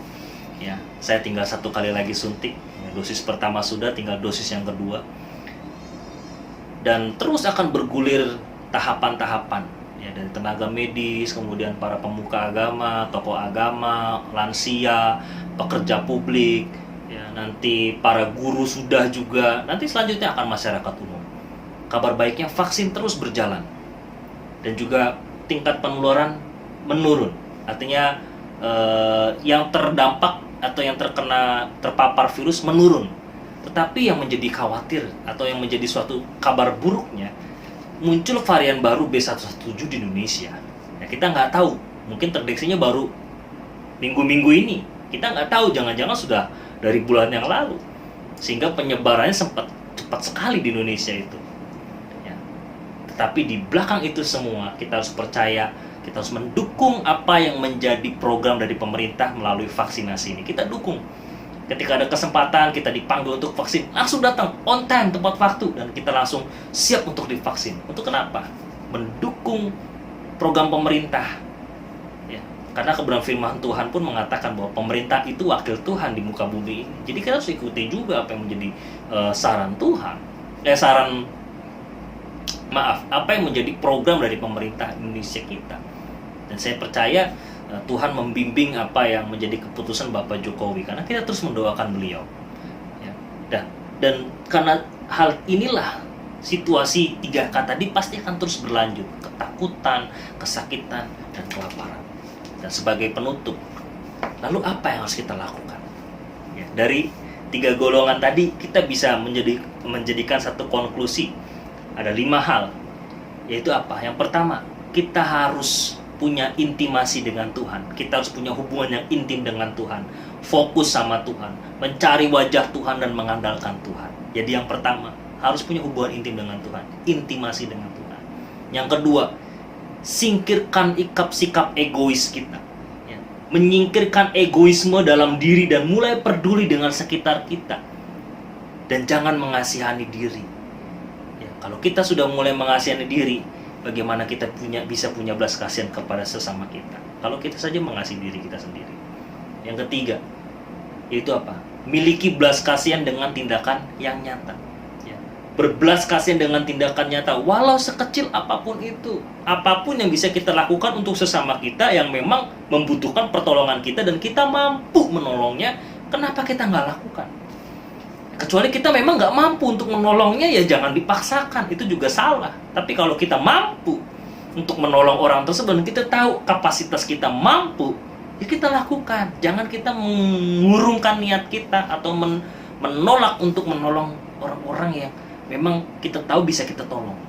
Ya, saya tinggal 1 kali lagi suntik. Dosis pertama sudah, tinggal dosis yang kedua. Dan terus akan bergulir tahapan-tahapan. Ya, dari tenaga medis, kemudian para pemuka agama, tokoh agama, lansia, pekerja publik, ya, nanti para guru sudah juga. Nanti selanjutnya akan masyarakat umum. Kabar baiknya vaksin terus berjalan dan juga tingkat penularan menurun. Artinya yang terdampak atau yang terpapar virus menurun. Tetapi yang menjadi khawatir atau yang menjadi suatu kabar buruknya, muncul varian baru B117 di Indonesia. Ya, kita nggak tahu, mungkin terdeteksinya baru minggu-minggu ini. Kita nggak tahu, jangan-jangan sudah dari bulan yang lalu. Sehingga penyebarannya sempat cepat sekali di Indonesia itu. Tapi di belakang itu semua kita harus percaya, kita harus mendukung apa yang menjadi program dari pemerintah melalui vaksinasi ini. Kita dukung. Ketika ada kesempatan kita dipanggil untuk vaksin, langsung datang on time, tepat waktu, dan kita langsung siap untuk divaksin. Untuk kenapa? Mendukung program pemerintah. Ya, karena kebenaran firman Tuhan pun mengatakan bahwa pemerintah itu wakil Tuhan di muka bumi ini. Jadi kita harus ikuti juga apa yang menjadi saran Tuhan. Apa yang menjadi program dari pemerintah Indonesia kita. Dan saya percaya Tuhan membimbing apa yang menjadi keputusan Bapak Jokowi, karena kita terus mendoakan beliau. Ya. Dan karena hal inilah situasi 3K tadi pasti akan terus berlanjut. Ketakutan, kesakitan, dan kelaparan. Dan sebagai penutup, lalu apa yang harus kita lakukan? Ya, dari 3 golongan tadi kita bisa menjadikan satu konklusi. Ada 5 hal, yaitu apa? Yang pertama, kita harus punya intimasi dengan Tuhan. Kita harus punya hubungan yang intim dengan Tuhan. Fokus sama Tuhan, mencari wajah Tuhan dan mengandalkan Tuhan. Jadi yang pertama, harus punya hubungan intim dengan Tuhan. Intimasi dengan Tuhan. Yang kedua, singkirkan sikap egois kita. Ya. Menyingkirkan egoisme dalam diri dan mulai peduli dengan sekitar kita. Dan jangan mengasihani diri. Kalau kita sudah mulai mengasihani diri, bagaimana kita bisa punya belas kasihan kepada sesama kita? Kalau kita saja mengasihi diri kita sendiri. Yang ketiga, yaitu apa? Miliki belas kasihan dengan tindakan yang nyata. Ya. Berbelas kasihan dengan tindakan nyata, walau sekecil apapun itu. Apapun yang bisa kita lakukan untuk sesama kita yang memang membutuhkan pertolongan kita dan kita mampu menolongnya, kenapa kita nggak lakukan? Kecuali kita memang nggak mampu untuk menolongnya, ya jangan dipaksakan, itu juga salah. Tapi kalau kita mampu untuk menolong orang tersebut, dan kita tahu kapasitas kita mampu, ya kita lakukan. Jangan kita mengurungkan niat kita atau menolak untuk menolong orang-orang yang memang kita tahu bisa kita tolong.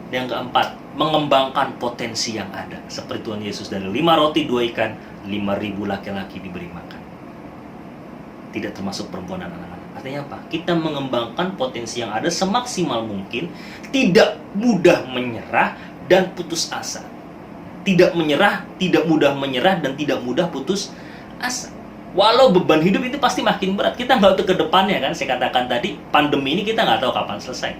Yang keempat, mengembangkan potensi yang ada. Seperti Tuhan Yesus, dari 5 roti 2 ikan, 5.000 laki-laki diberi makan. Tidak termasuk perempuan dan anak-anak. Artinya apa? Kita mengembangkan potensi yang ada semaksimal mungkin, tidak mudah menyerah dan putus asa. Tidak menyerah, tidak mudah menyerah, dan tidak mudah putus asa. Walau beban hidup itu pasti makin berat. Kita nggak tahu ke depannya kan. Saya katakan tadi, pandemi ini kita nggak tahu kapan selesai.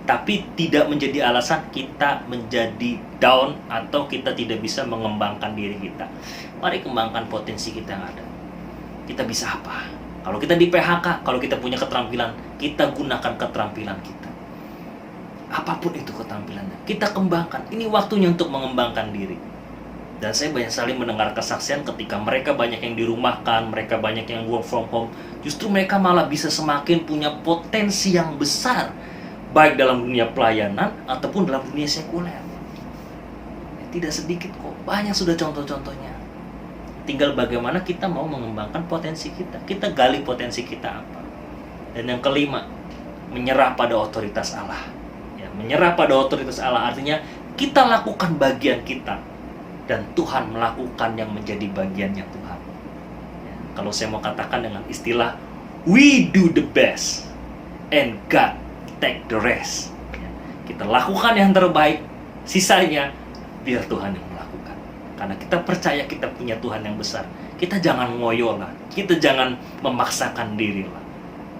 Tapi tidak menjadi alasan kita menjadi down atau kita tidak bisa mengembangkan diri kita. Mari kembangkan potensi kita yang ada. Kita bisa apa? Kalau kita di PHK, kalau kita punya keterampilan, kita gunakan keterampilan kita. Apapun itu keterampilannya, kita kembangkan. Ini waktunya untuk mengembangkan diri. Dan saya banyak sekali mendengar kesaksian ketika mereka banyak yang dirumahkan, mereka banyak yang work from home. Justru mereka malah bisa semakin punya potensi yang besar, baik dalam dunia pelayanan ataupun dalam dunia sekuler. Tidak sedikit kok, banyak sudah contoh-contohnya. Tinggal bagaimana kita mau mengembangkan potensi kita. Kita gali potensi kita apa. Dan yang kelima, menyerah pada otoritas Allah. Ya, menyerah pada otoritas Allah artinya kita lakukan bagian kita dan Tuhan melakukan yang menjadi bagiannya Tuhan. Ya, kalau saya mau katakan dengan istilah, we do the best and God take the rest. Ya, kita lakukan yang terbaik, sisanya biar Tuhan yang melakukan. Karena kita percaya kita punya Tuhan yang besar. Kita jangan ngoyo lah. Kita jangan memaksakan diri lah.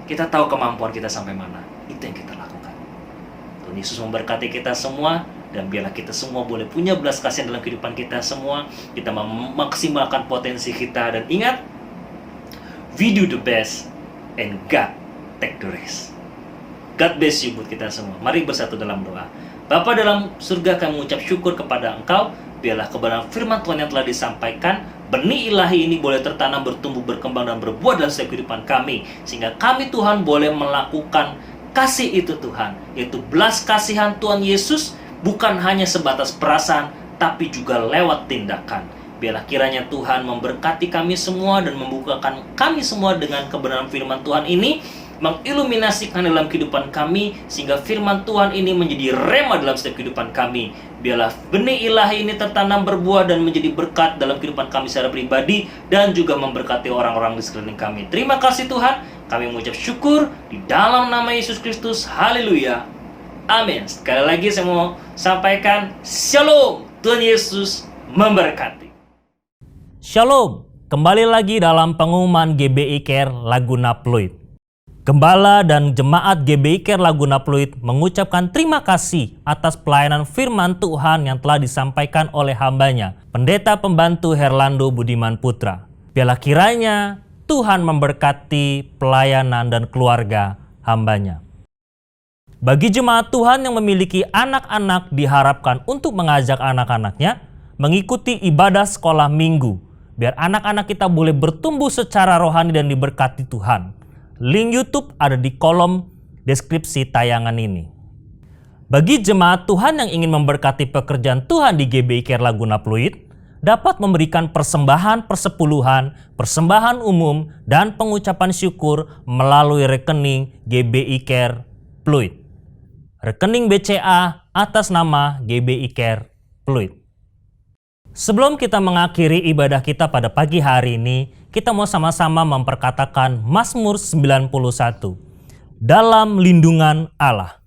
Kita tahu kemampuan kita sampai mana. Itu yang kita lakukan. Tuhan Yesus memberkati kita semua, dan biarlah kita semua boleh punya belas kasihan dalam kehidupan kita semua. Kita memaksimalkan potensi kita, dan ingat, we do the best and God take the rest. God bless you buat kita semua. Mari bersatu dalam doa. Bapa dalam surga, kami mengucap syukur kepada Engkau. Biarlah kebenaran firman Tuhan yang telah disampaikan, benih ilahi ini boleh tertanam, bertumbuh, berkembang, dan berbuah dalam setiap kehidupan kami. Sehingga kami Tuhan boleh melakukan kasih itu Tuhan, yaitu belas kasihan Tuhan Yesus, bukan hanya sebatas perasaan, tapi juga lewat tindakan. Biarlah kiranya Tuhan memberkati kami semua dan membukakan kami semua dengan kebenaran firman Tuhan ini, mengiluminasikan dalam kehidupan kami, sehingga firman Tuhan ini menjadi rema dalam setiap kehidupan kami. Biarlah benih ilahi ini tertanam, berbuah, dan menjadi berkat dalam kehidupan kami secara pribadi, dan juga memberkati orang-orang di sekeliling kami. Terima kasih Tuhan, kami mengucap syukur di dalam nama Yesus Kristus. Haleluya, amin. Sekali lagi saya mau sampaikan Shalom, Tuhan Yesus memberkati. Shalom, kembali lagi dalam pengumuman GBI Care Laguna Pluit. Gembala dan jemaat GBI Care Laguna Pluit mengucapkan terima kasih atas pelayanan firman Tuhan yang telah disampaikan oleh hambanya, Pendeta Pembantu Herlando Budiman Putra. Biarlah kiranya Tuhan memberkati pelayanan dan keluarga hambanya. Bagi jemaat Tuhan yang memiliki anak-anak, diharapkan untuk mengajak anak-anaknya mengikuti ibadah sekolah minggu, biar anak-anak kita boleh bertumbuh secara rohani dan diberkati Tuhan. Link YouTube ada di kolom deskripsi tayangan ini. Bagi jemaat Tuhan yang ingin memberkati pekerjaan Tuhan di GBI Care Laguna Pluit, dapat memberikan persembahan persepuluhan, persembahan umum, dan pengucapan syukur melalui rekening GBI Care Pluit. Rekening BCA atas nama GBI Care Pluit. Sebelum kita mengakhiri ibadah kita pada pagi hari ini, kita mau sama-sama memperkatakan Mazmur 91. Dalam lindungan Allah.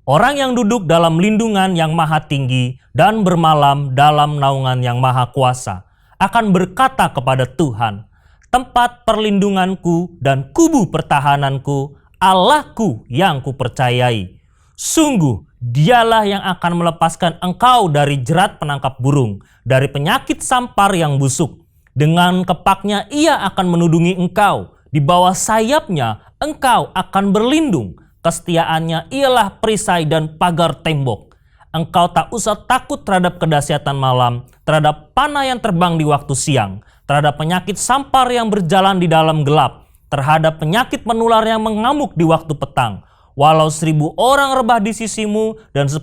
Orang yang duduk dalam lindungan yang maha tinggi dan bermalam dalam naungan yang maha kuasa akan berkata kepada Tuhan, tempat perlindunganku dan kubu pertahananku, Allahku yang kupercayai. Sungguh, dialah yang akan melepaskan engkau dari jerat penangkap burung, dari penyakit sampar yang busuk. Dengan kepaknya ia akan menudungi engkau, di bawah sayapnya engkau akan berlindung. Kesetiaannya ialah perisai dan pagar tembok. Engkau tak usah takut terhadap kedahsyatan malam, terhadap panah yang terbang di waktu siang, terhadap penyakit sampar yang berjalan di dalam gelap, terhadap penyakit menular yang mengamuk di waktu petang. Walau 1.000 orang rebah di sisimu dan 10.000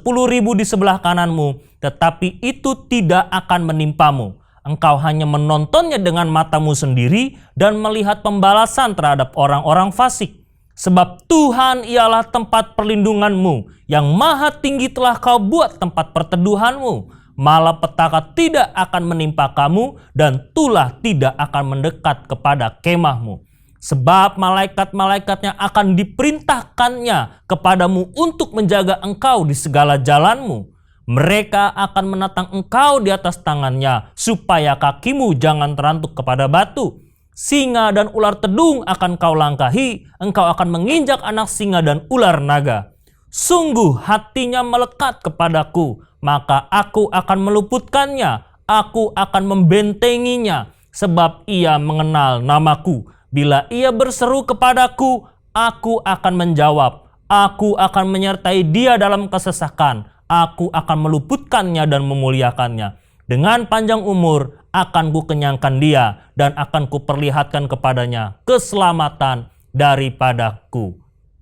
di sebelah kananmu, tetapi itu tidak akan menimpamu. Engkau hanya menontonnya dengan matamu sendiri dan melihat pembalasan terhadap orang-orang fasik. Sebab Tuhan ialah tempat perlindunganmu, yang maha tinggi telah kau buat tempat perteduhanmu. Malapetaka tidak akan menimpa kamu, dan tulah tidak akan mendekat kepada kemahmu. Sebab malaikat-malaikatnya akan diperintahkannya kepadamu untuk menjaga engkau di segala jalanmu. Mereka akan menatang engkau di atas tangannya, supaya kakimu jangan terantuk kepada batu. Singa dan ular tedung akan kau langkahi, engkau akan menginjak anak singa dan ular naga. Sungguh hatinya melekat kepadaku, maka aku akan meluputkannya, aku akan membentenginya, sebab ia mengenal namaku. Bila ia berseru kepadaku, aku akan menjawab, aku akan menyertai dia dalam kesesakan, aku akan meluputkannya dan memuliakannya. Dengan panjang umur akan kukenyangkan dia dan akan kuperlihatkan kepadanya keselamatan daripadaku.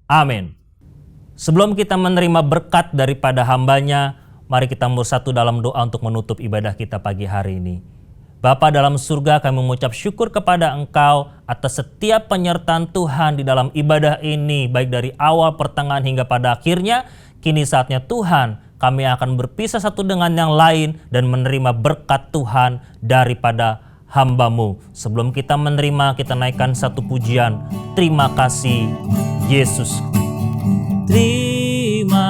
Amin. Sebelum kita menerima berkat daripada hambanya, mari kita bersatu dalam doa untuk menutup ibadah kita pagi hari ini. Bapa dalam surga, kami mengucap syukur kepada Engkau atas setiap penyertaan Tuhan di dalam ibadah ini, baik dari awal, pertengahan hingga pada akhirnya. Kini saatnya Tuhan, kami akan berpisah satu dengan yang lain dan menerima berkat Tuhan daripada hamba-Mu. Sebelum kita menerima, kita naikkan satu pujian. Terima kasih Yesus. Terima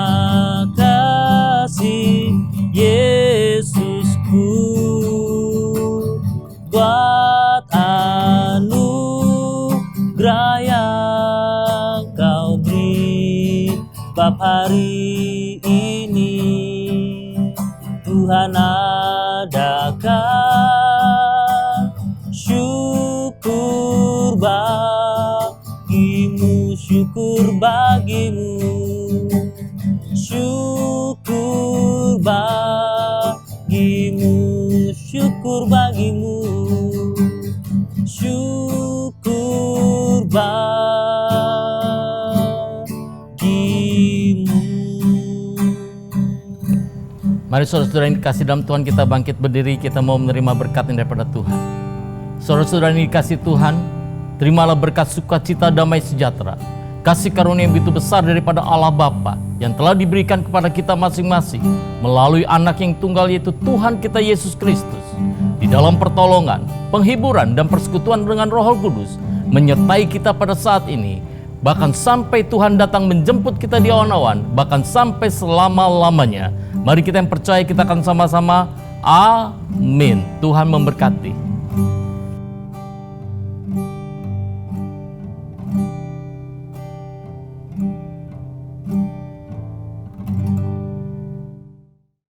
kasih Yesusku, buat anugerah yang Kau beri. sebab hari ini Tuhan adakan syukur bagimu, syukur bagimu, syukur bagimu, syukur bagimu, syukur bagimu. Mari saudara-saudara yang dikasih dalam Tuhan, kita bangkit berdiri, kita mau menerima berkat yang daripada Tuhan. Saudara-saudara yang dikasih Tuhan, terimalah berkat sukacita damai sejahtera, kasih karunia yang begitu besar daripada Allah Bapa yang telah diberikan kepada kita masing-masing melalui anak yang tunggal, yaitu Tuhan kita Yesus Kristus. Di dalam pertolongan, penghiburan, dan persekutuan dengan Roh Kudus menyertai kita pada saat ini, bahkan sampai Tuhan datang menjemput kita di awan-awan, bahkan sampai selama-lamanya. Mari kita yang percaya, kita akan sama-sama amin. Tuhan memberkati.